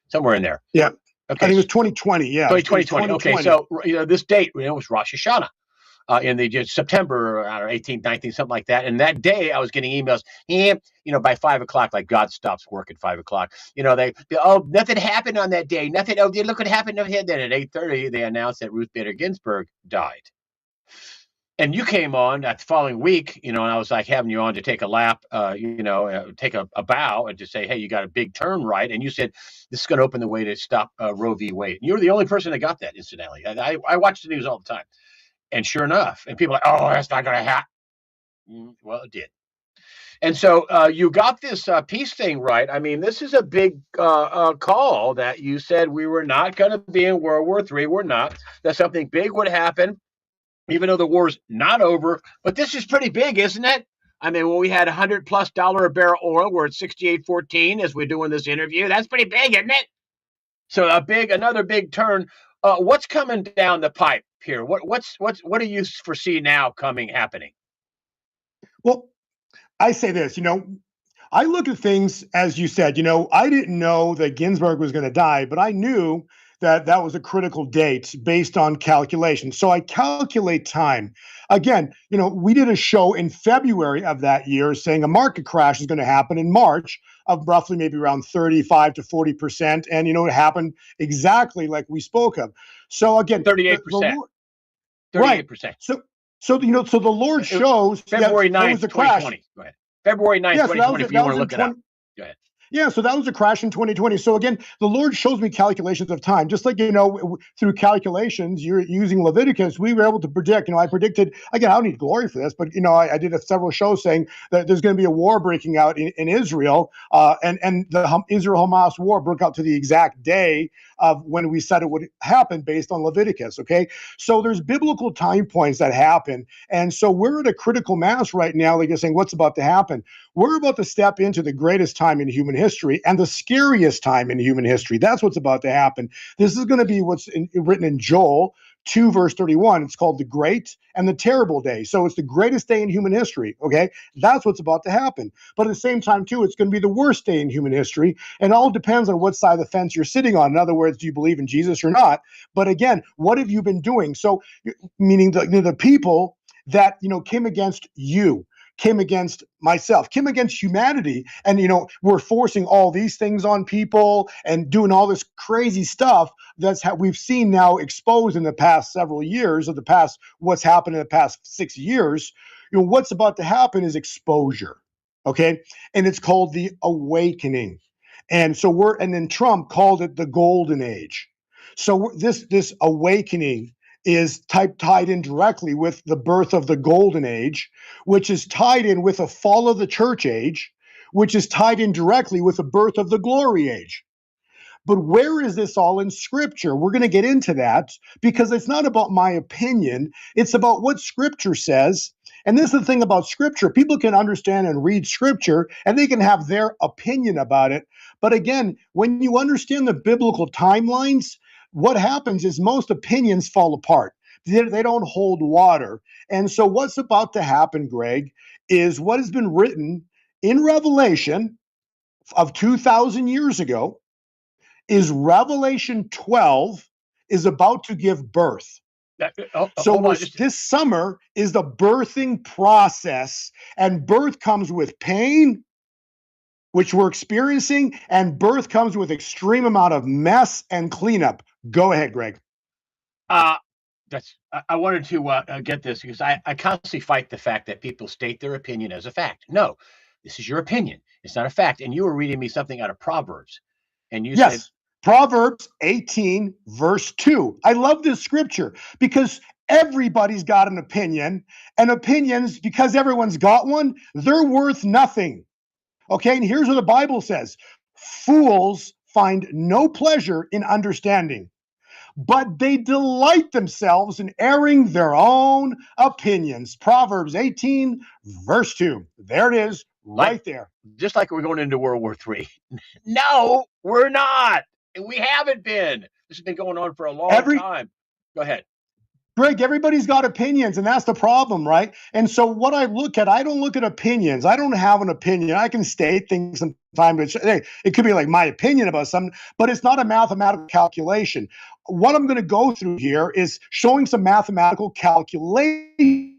Somewhere in there. Yeah. Okay. I think it was 2020. Yeah. 2020. Okay. So, this date, it was Rosh Hashanah. in the just September 18th, 19th, something like that. And that day I was getting emails, by 5 o'clock, like God stops work at 5 o'clock. Nothing happened on that day. Nothing. Oh, look what happened to him. Then at 8:30, they announced that Ruth Bader Ginsburg died. And you came on that the following week, and I was like having you on to take a lap, take a bow and to say, hey, you got a big turn right. And you said, this is going to open the way to stop Roe v. Wade. And you were the only person that got that, incidentally. I watch the news all the time. And sure enough, and people are like, oh, that's not going to happen. Well, it did. And so you got this peace thing right. I mean, this is a big call that you said we were not going to be in World War III. We're not. That something big would happen, even though the war's not over. But this is pretty big, isn't it? I mean, when we had $100+ a barrel oil, we're at 68.14 as we're doing this interview. That's pretty big, isn't it? So another big turn. What's coming down the pipe here? What do you foresee now happening? Well, I say this, I look at things, as you said, I didn't know that Ginsburg was going to die, but I knew that that was a critical date based on calculation. So I calculate time. Again, we did a show in February of that year saying a market crash is going to happen in March of roughly maybe around 35 to 40%. And, it happened exactly like we spoke of. So again, 38%. 38%. Right. So the Lord shows February 9th, 2020. Go ahead. February 9th, 2020, if you want to look it up. Go ahead. Yeah, so that was a crash in 2020. So again, the Lord shows me calculations of time. Just like, through calculations, you're using Leviticus, we were able to predict, I predicted, again, I don't need glory for this, but, I did several shows saying that there's going to be a war breaking out in Israel, and the Israel-Hamas war broke out to the exact day of when we said it would happen based on Leviticus, okay? So there's biblical time points that happen, and so we're at a critical mass right now, like you're saying, what's about to happen? We're about to step into the greatest time in human history and the scariest time in human history. That's what's about to happen. This is going to be what's written in Joel 2, verse 31. It's called the Great and the Terrible Day. So it's the greatest day in human history, okay? That's what's about to happen. But at the same time, too, it's going to be the worst day in human history. And it all depends on what side of the fence you're sitting on. In other words, do you believe in Jesus or not? But again, what have you been doing? So, meaning the people that, came against you, came against myself, came against humanity. And, we're forcing all these things on people and doing all this crazy stuff that's how we've seen now exposed in the past several years of what's happened in the past 6 years. What's about to happen is exposure. Okay. And it's called the awakening. And so and then Trump called it the golden age. So this awakening is tied in directly with the birth of the golden age, which is tied in with the fall of the church age, which is tied in directly with the birth of the glory age. But where is this all in Scripture? We're going to get into that because it's not about my opinion. It's about what Scripture says. And this is the thing about Scripture. People can understand and read Scripture, and they can have their opinion about it. But again, when you understand the biblical timelines, what happens is most opinions fall apart. They don't hold water. And so what's about to happen, Greg, is what has been written in Revelation of 2,000 years ago is Revelation 12 is about to give birth. This summer is the birthing process, and birth comes with pain, which we're experiencing, and birth comes with extreme amount of mess and cleanup. Go ahead, Greg. I wanted to get this because I constantly fight the fact that people state their opinion as a fact. No, this is your opinion. It's not a fact. And you were reading me something out of Proverbs, and you said Proverbs 18, verse 2. I love this scripture because everybody's got an opinion, and opinions, because everyone's got one, they're worth nothing. Okay, and here's what the Bible says. Fools find no pleasure in understanding, but they delight themselves in airing their own opinions. Proverbs 18, verse 2. There it is, right there. Just like we're going into World War III. No, we're not. We haven't been. This has been going on for a long time. Go ahead. Greg, everybody's got opinions, and that's the problem, right? And so what I look at, I don't look at opinions. I don't have an opinion. I can state things sometimes. Hey, it could be like my opinion about something, but it's not a mathematical calculation. what I'm going to go through here is showing some mathematical calculations.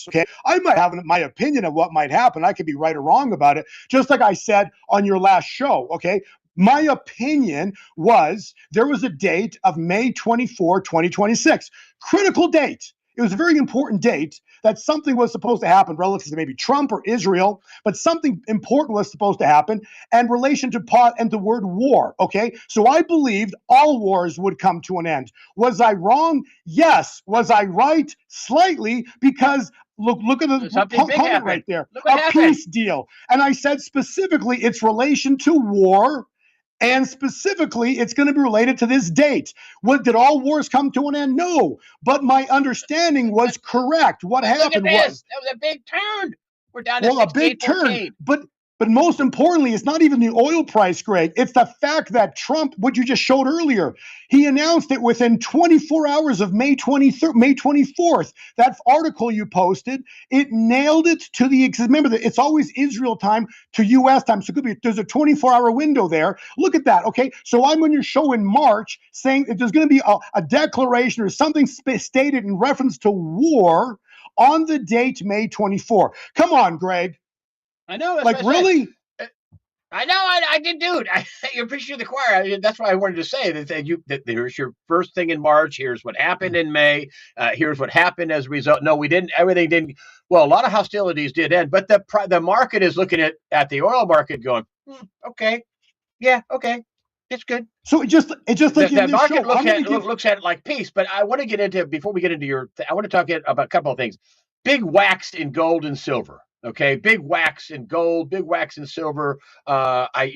Okay, I might have my opinion of what might happen. I could be right or wrong about it, just like I said on your last show. Okay, my opinion was there was a date of May 24, 2026, critical date. It was a very important date that something was supposed to happen relative to maybe Trump or Israel, but something important was supposed to happen in relation to pot and the word war. Okay, so I believed all wars would come to an end. Was I wrong? Yes. Was I right? Slightly, because look at the comment right there. A peace deal. And I said specifically it's relation to war. And specifically, it's going to be related to this date. Did all wars come to an end? No. But my understanding was correct. What happened was that was a big turn. We're down to a big turn. But most importantly, it's not even the oil price, Greg. It's the fact that Trump, what you just showed earlier, he announced it within 24 hours of May 24th. That article you posted, it nailed it to remember that it's always Israel time to U.S. time. So there's a 24-hour window there. Look at that, okay? So I'm on your show in March saying that there's going to be a declaration or something stated in reference to war on the date May 24. Come on, Greg. I know. Like, really? I know. I did, dude. You appreciate the choir. That's why I wanted to say that here's your first thing in March. Here's what happened in May. Here's what happened as a result. No, we didn't. Everything didn't. Well, a lot of hostilities did end, but the market is looking at the oil market going, okay, yeah, okay, it's good. So it just like the market looks at it like peace. But I want to get into before we get into I want to talk about a couple of things. Big whacks in gold and silver. Okay, big whacks in gold, big whacks in silver. I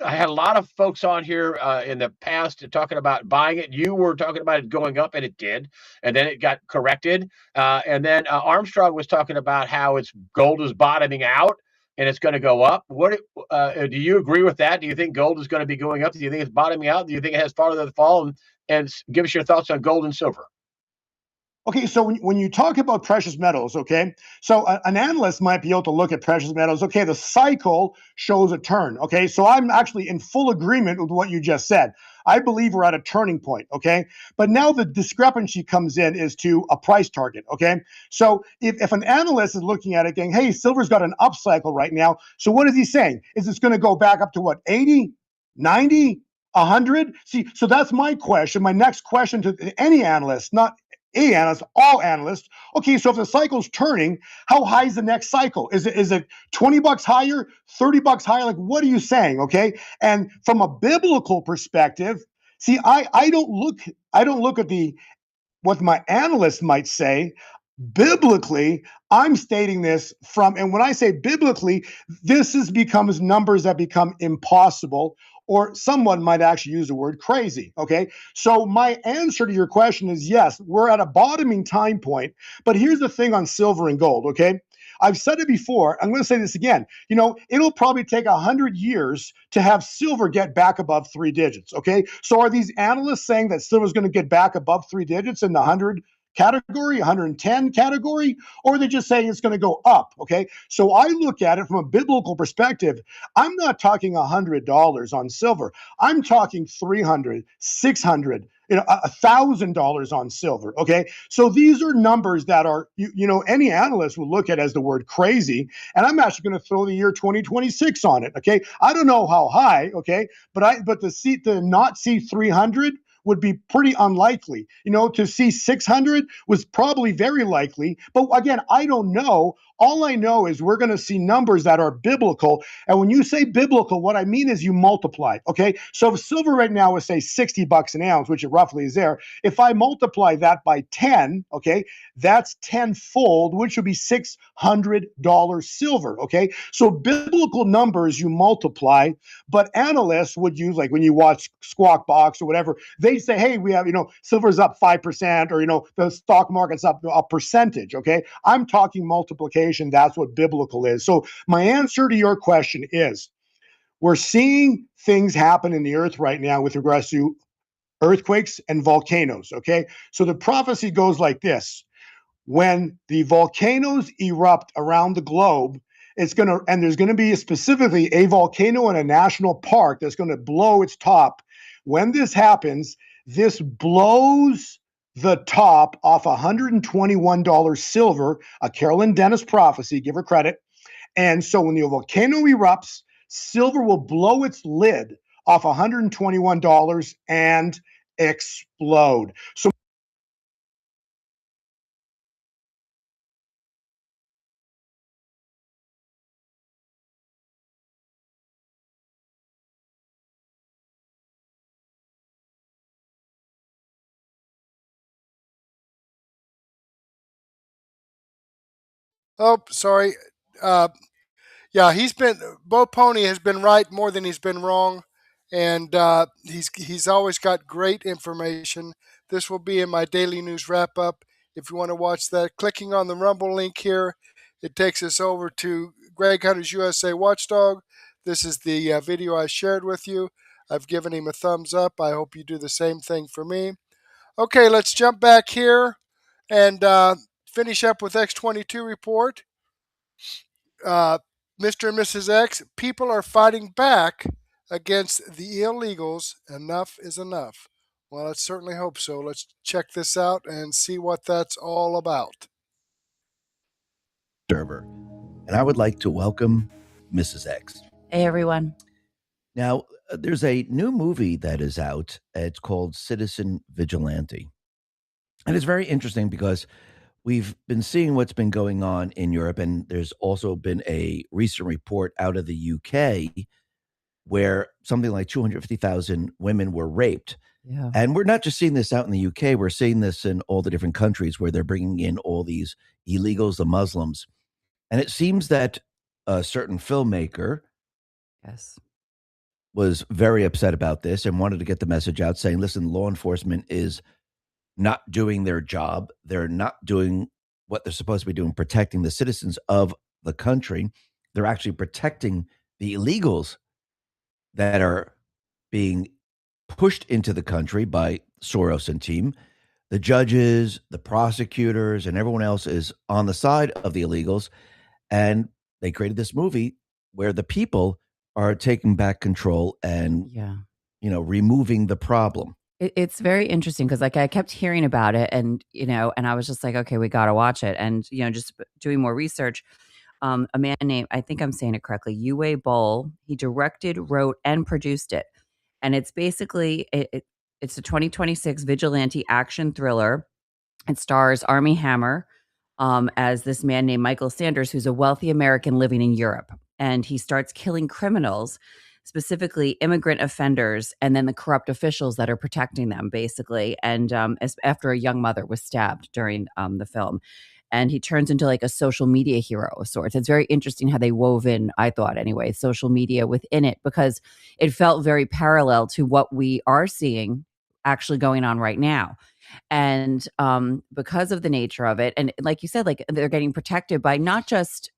had a lot of folks on here in the past talking about buying it. You were talking about it going up, and it did, and then it got corrected. And then Armstrong was talking about how gold is bottoming out and it's going to go up. Do you agree with that? Do you think gold is going to be going up? Do you think it's bottoming out? Do you think it has farther to fall? And give us your thoughts on gold and silver. Okay, so when you talk about precious metals, okay, so an analyst might be able to look at precious metals. Okay, the cycle shows a turn. Okay, so I'm actually in full agreement with what you just said. I believe we're at a turning point. Okay, but now the discrepancy comes in is to a price target. Okay, so if an analyst is looking at it going, hey, silver's got an upcycle right now. So what is he saying? Is it's going to go back up to what, 80, 90, 100? See, so that's my question. My next question to any analyst, not analysts, all analysts. Okay, so if the cycle's turning, how high is the next cycle? Is it $20 higher, $30 higher? Like, what are you saying? Okay, and from a biblical perspective, see, I don't look at what my analysts might say. Biblically, I'm stating this and when I say biblically, becomes numbers that become impossible, or someone might actually use the word crazy. Okay, so my answer to your question is yes, we're at a bottoming time point. But here's the thing on silver and gold. Okay, I've said it before. I'm going to say this again. It'll probably take 100 years to have silver get back above 3 digits. Okay, so are these analysts saying that silver is going to get back above 3 digits in the 100 category, 110 category, or they're just saying it's going to go up? Okay, so I look at it from a biblical perspective. I'm not talking $100 on silver. I'm talking $300, $600, $1,000 on silver. Okay, so these are numbers that are, any analyst will look at as the word crazy, and I'm actually going to throw the year 2026 on it. Okay, I don't know how high. Okay, but to not see 300 would be pretty unlikely. To see 600 was probably very likely. But again, I don't know. All I know is we're going to see numbers that are biblical. And when you say biblical, what I mean is you multiply. Okay, so if silver right now is, say, $60 an ounce, which it roughly is there, if I multiply that by 10, okay, that's tenfold, which would be $600 silver. Okay, so biblical numbers you multiply, but analysts would use, like when you watch Squawk Box or whatever, they say, hey, we have, silver's up 5%, or, the stock market's up a percentage. Okay, I'm talking multiplication. That's what biblical is. So my answer to your question is, we're seeing things happen in the earth right now with regards to earthquakes and volcanoes. Okay, so the prophecy goes like this: when the volcanoes erupt around the globe and there's going to be specifically a volcano in a national park that's going to blow its top. When this happens, this blows the top off $121 silver, a Carolyn Dennis prophecy, give her credit. And so when the volcano erupts, silver will blow its lid off $121 and explode. So Oh, sorry. Uh, yeah, Bo Pony has been right more than he's been wrong, and he's always got great information. This will be in my daily news wrap up. If you want to watch that, clicking on the Rumble link here, it takes us over to Greg Hunter's USA Watchdog. This is the video I shared with you. I've given him a thumbs up. I hope you do the same thing for me. Okay, let's jump back here and finish up with X22 report. Mr. and Mrs. X, people are fighting back against the illegals. Enough is enough. Well, let's certainly hope so. Let's check this out and see what that's all about. Server, and I would like to welcome Mrs. X. Hey, everyone. Now, there's a new movie that is out. It's called Citizen Vigilante. And it's very interesting because we've been seeing what's been going on in Europe, and there's also been a recent report out of the UK where something like 250,000 women were raped. Yeah. And we're not just seeing this out in the UK, we're seeing this in all the different countries where they're bringing in all these illegals, the Muslims. And it seems that a certain filmmaker Yes. was very upset about this and wanted to get the message out saying, listen, law enforcement is not doing their job. They're not doing what they're supposed to be doing, protecting the citizens of the country. They're actually protecting the illegals that are being pushed into the country by Soros and team. The judges, the prosecutors, and everyone else is on the side of the illegals. And they created this movie where the people are taking back control and, Yeah. Removing the problem. It's very interesting because, like, I kept hearing about it, and and I was just like, okay, we got to watch it, and just doing more research. A man named, I think I'm saying it correctly, Uwe Boll. He directed, wrote, and produced it, and it's basically it's a 2026 vigilante action thriller. It stars Armie Hammer as this man named Michael Sanders, who's a wealthy American living in Europe, and he starts killing criminals, specifically immigrant offenders, and then the corrupt officials that are protecting them, basically. And after a young mother was stabbed during the film, and he turns into like a social media hero of sorts. It's very interesting how they wove in, I thought anyway, social media within it, because it felt very parallel to what we are seeing actually going on right now. And because of the nature of it, and like you said, like they're getting protected by not just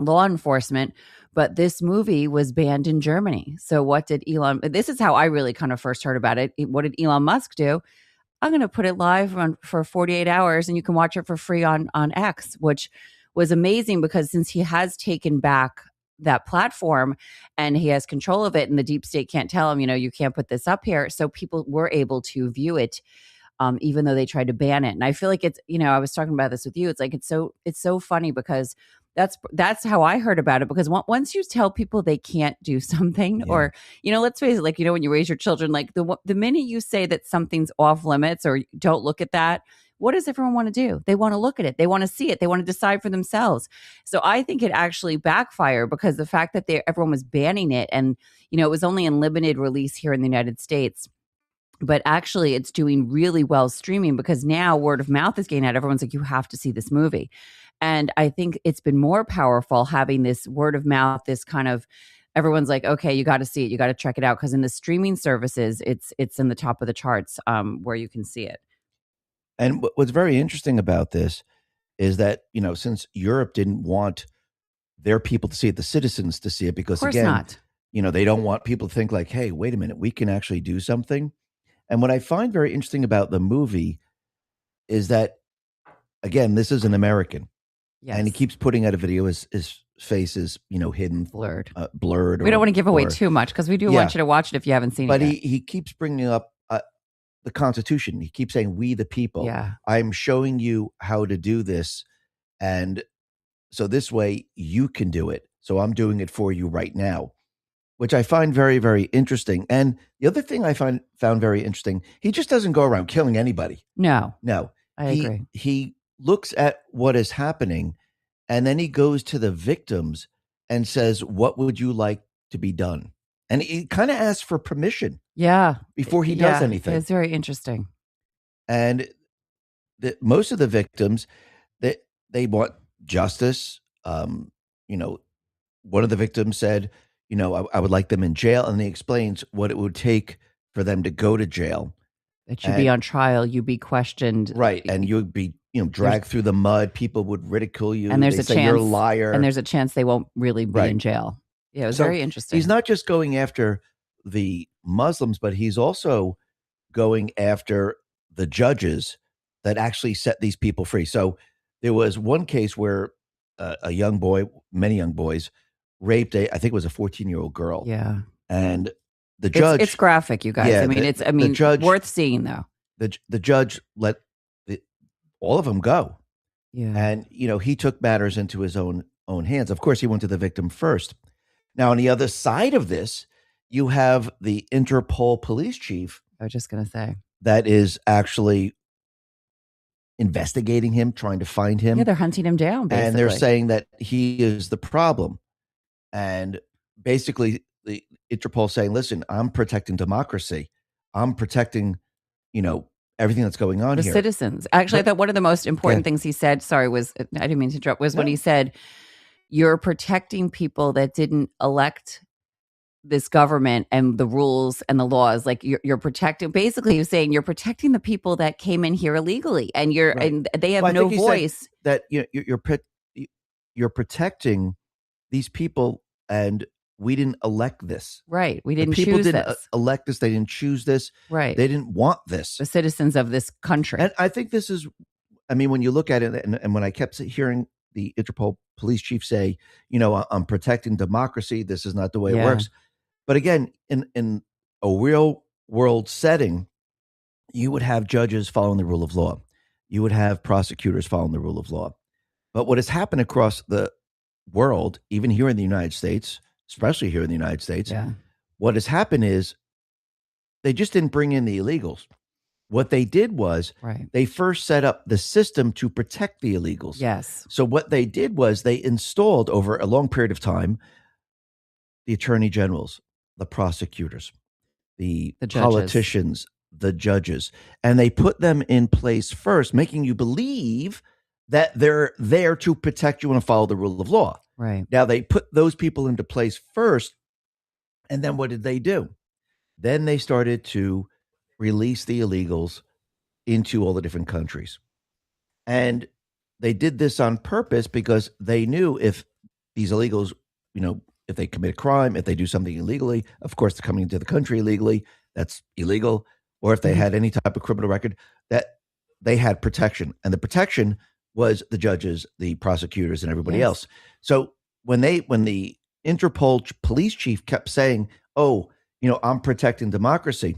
law enforcement, but this movie was banned in Germany. So what did this is how I really kind of first heard about it. What did Elon Musk do? I'm going to put it live for 48 hours and you can watch it for free on X, which was amazing because since he has taken back that platform and he has control of it and the deep state can't tell him, you can't put this up here. So people were able to view it. Even though they tried to ban it. And I feel like it's, I was talking about this with you. It's like, it's so funny because that's how I heard about it. Because once you tell people they can't do something, Yeah. or, let's face it, like, when you raise your children, like the minute you say that something's off limits or don't look at that, what does everyone want to do? They want to look at it. They want to see it. They want to decide for themselves. So I think it actually backfired because the fact that everyone was banning it and, it was only in limited release here in the United States. But actually, it's doing really well streaming because now word of mouth is getting out. Everyone's like, you have to see this movie. And I think it's been more powerful having this word of mouth, this kind of, everyone's like, okay, you got to see it. You got to check it out. Because in the streaming services, it's in the top of the charts where you can see it. And what's very interesting about this is that, since Europe didn't want their people to see it, the citizens to see it, because Of course again, not. They don't want people to think like, hey, wait a minute, we can actually do something. And what I find very interesting about the movie is that, again, this is an American. Yes. And he keeps putting out a video. His faces, hidden, Blurred. blurred. We don't want to give away too much because we do want you to watch it if you haven't seen but it yet. he keeps bringing up the Constitution. He keeps saying, "We the people." Yeah. I'm showing you how to do this, and so this way you can do it. So I'm doing it for you right now, which I find very, very interesting. And the other thing I found very interesting, he just doesn't go around killing anybody. No, No, I agree. He looks at what is happening, and then he goes to the victims and says, "What would you like to be done?" And he kind of asks for permission. Yeah. Before he does anything. It's very interesting. And most of the victims, they want justice. One of the victims said, I would like them in jail. And he explains what it would take for them to go to jail. That you'd be on trial, you'd be questioned. Right. And you'd be, dragged through the mud. People would ridicule you. And there's They'd a say chance you're a liar. And there's a chance they won't really be in jail. Yeah, it was very interesting. He's not just going after the Muslims, but he's also going after the judges that actually set these people free. So there was one case where a young boy, many young boys, raped I think it was a 14-year-old girl. Yeah. And the judge... It's graphic, you guys. Yeah, the judge, worth seeing, though. The judge let all of them go. Yeah. And, he took matters into his own hands. Of course, he went to the victim first. Now, on the other side of this, you have the Interpol police chief. I was just going to say. That is actually investigating him, trying to find him. Yeah, they're hunting him down, basically. And they're saying that he is the problem. And basically, the Interpol saying, listen, I'm protecting democracy. I'm protecting, everything that's going on here. The citizens. Actually, I thought one of the most important things he said, I didn't mean to interrupt, was when he said, you're protecting people that didn't elect this government and the rules and the laws. Like you're protecting, basically he was saying you're protecting the people that came in here illegally and and they have no voice. That you're protecting these people, and we didn't elect this. Right. We didn't people choose didn't this. Elect this. They didn't choose this. Right. They didn't want this. The citizens of this country. And I think this is, when you look at it, and when I kept hearing the Interpol police chief say, I'm protecting democracy, this is not the way it works. But again, in a real world setting, you would have judges following the rule of law. You would have prosecutors following the rule of law. But what has happened across the world, even here in the United States, especially here in the United States, what has happened is they just didn't bring in the illegals. What they did was they first set up the system to protect the illegals. Yes. So what they did was they installed over a long period of time the attorney generals, the prosecutors, the politicians, the judges, and they put them in place first, making you believe that they're there to protect you and follow the rule of law. Right. Now they put those people into place first, and then what did they do? Then they started to release the illegals into all the different countries. And they did this on purpose because they knew if these illegals, if they commit a crime, if they do something illegally, of course, they're coming into the country illegally, that's illegal. Or if they had any type of criminal record, that they had protection. And the protection was the judges, the prosecutors, and everybody else. So when the Interpol police chief kept saying, I'm protecting democracy.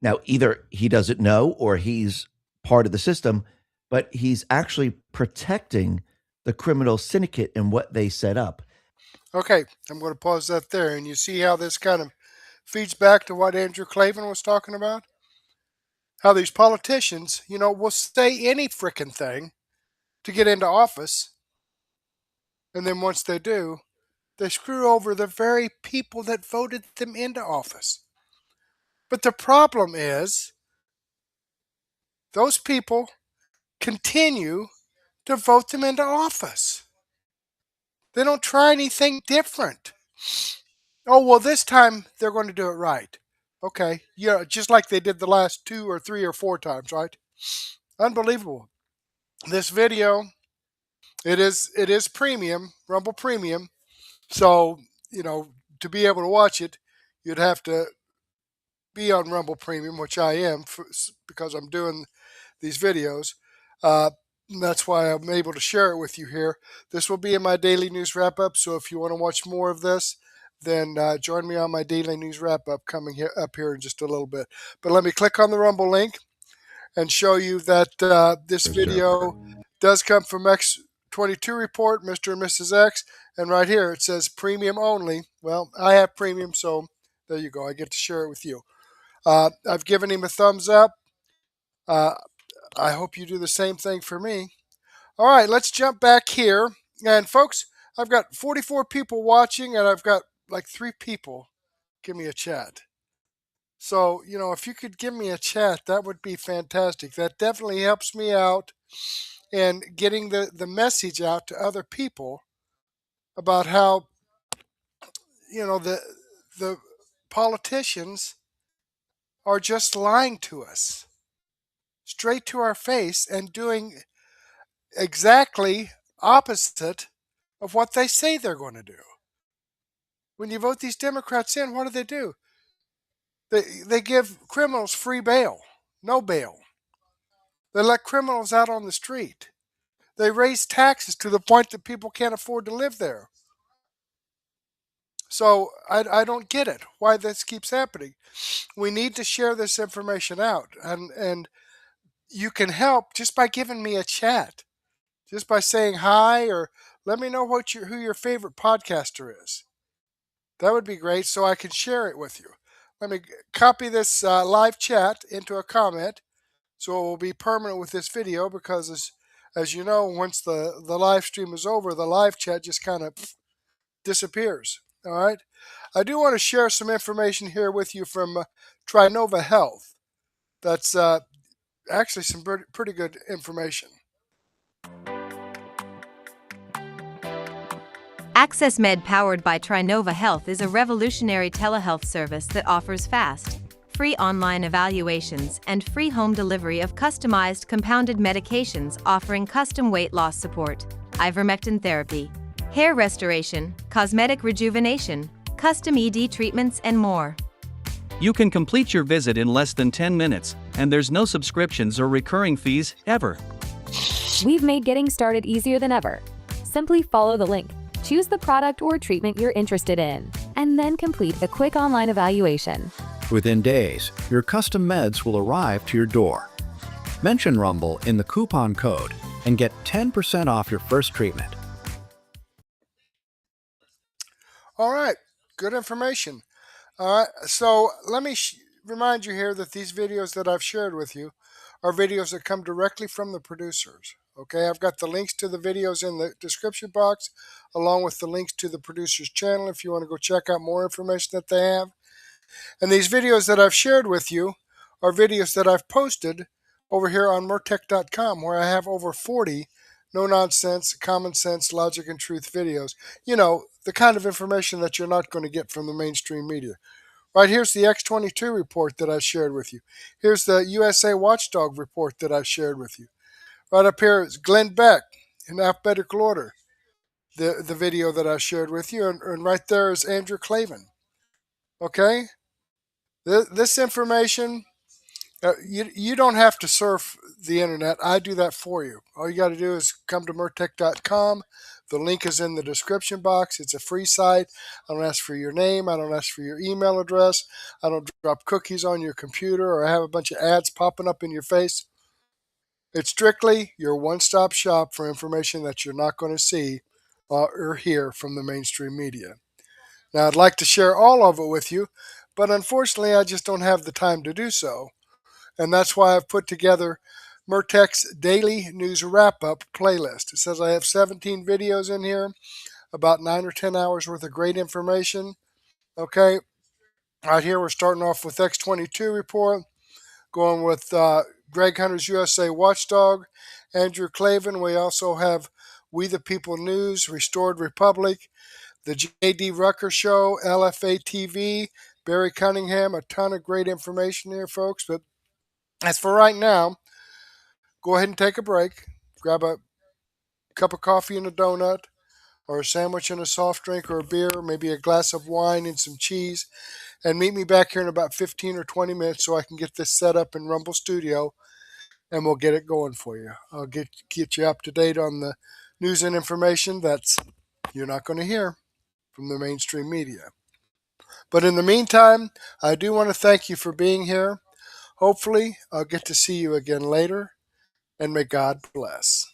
Now, either he doesn't know or he's part of the system, but he's actually protecting the criminal syndicate and what they set up. Okay, I'm going to pause that there. And you see how this kind of feeds back to what Andrew Klavan was talking about? How these politicians, will say any frickin' thing to get into office. And then once they do, they screw over the very people that voted them into office. But the problem is, those people continue to vote them into office. They don't try anything different. Oh, well, this time they're going to do it right. Okay, just like they did the last 2 or 3 or 4 times, right? Unbelievable. This video, it is premium, Rumble Premium. So, to be able to watch it, you'd have to be on Rumble Premium, which I am because I'm doing these videos. And that's why I'm able to share it with you here. This will be in my daily news wrap up. So if you want to watch more of this, then join me on my daily news wrap up coming up here in just a little bit. But let me click on the Rumble link and show you that this video does come from X22 Report, Mr. and Mrs. X. And right here it says premium only. Well, I have premium, so there you go. I get to share it with you. I've given him a thumbs up. I hope you do the same thing for me. All right, let's jump back here. And folks, I've got 44 people watching, and I've got like 3 people give me a chat. So, if you could give me a chat, that would be fantastic. That definitely helps me out in getting the message out to other people about how, the politicians are just lying to us straight to our face and doing exactly opposite of what they say they're going to do. When you vote these Democrats in, what do? They give criminals free bail, no bail. They let criminals out on the street. They raise taxes to the point that people can't afford to live there. So I don't get it, why this keeps happening. We need to share this information out. And you can help just by giving me a chat, just by saying hi, or let me know who your favorite podcaster is. That would be great, so I can share it with you. Let me copy this live chat into a comment, so it will be permanent with this video, because as you know, once the live stream is over, the live chat just kind of disappears. All right. I do want to share some information here with you from Trinova Health. That's actually some pretty good information. Access Med powered by Trinova Health is a revolutionary telehealth service that offers fast, free online evaluations and free home delivery of customized compounded medications offering custom weight loss support, ivermectin therapy, hair restoration, cosmetic rejuvenation, custom ED treatments, and more. You can complete your visit in less than 10 minutes, and there's no subscriptions or recurring fees, ever. We've made getting started easier than ever. Simply follow the link, choose the product or treatment you're interested in, and then complete a quick online evaluation. Within days, your custom meds will arrive to your door. Mention Rumble in the coupon code and get 10% off your first treatment. All right, good information. All right, so let me remind you here that these videos that I've shared with you are videos that come directly from the producers. Okay, I've got the links to the videos in the description box, along with the links to the producer's channel if you want to go check out more information that they have. And these videos that I've shared with you are videos that I've posted over here on Mertech.com, where I have over 40 no-nonsense, common sense, logic, and truth videos. The kind of information that you're not going to get from the mainstream media. Right, here's the X22 report that I shared with you. Here's the USA Watchdog report that I shared with you. Right up here is Glenn Beck in alphabetical order, the video that I shared with you. And right there is Andrew Klavan. Okay? This information, you don't have to surf the internet. I do that for you. All you got to do is come to Mertech.com. The link is in the description box. It's a free site. I don't ask for your name. I don't ask for your email address. I don't drop cookies on your computer or have a bunch of ads popping up in your face. It's strictly your one-stop shop for information that you're not going to see or hear from the mainstream media. Now, I'd like to share all of it with you, but unfortunately, I just don't have the time to do so. And that's why I've put together Mertech's Daily News Wrap-Up playlist. It says I have 17 videos in here, about 9 or 10 hours worth of great information. Okay, right here we're starting off with X22 report, going with Greg Hunter's USA Watchdog, Andrew Klavan. We also have We the People News, Restored Republic, the J.D. Rucker Show, LFA TV, Barry Cunningham. A ton of great information here, folks. But as for right now, go ahead and take a break. Grab a cup of coffee and a donut, or a sandwich and a soft drink, or a beer, maybe a glass of wine and some cheese, and meet me back here in about 15 or 20 minutes so I can get this set up in Rumble Studio and we'll get it going for you. I'll get you up to date on the news and information that's you're not going to hear from the mainstream media. But in the meantime, I do want to thank you for being here. Hopefully, I'll get to see you again later, and may God bless.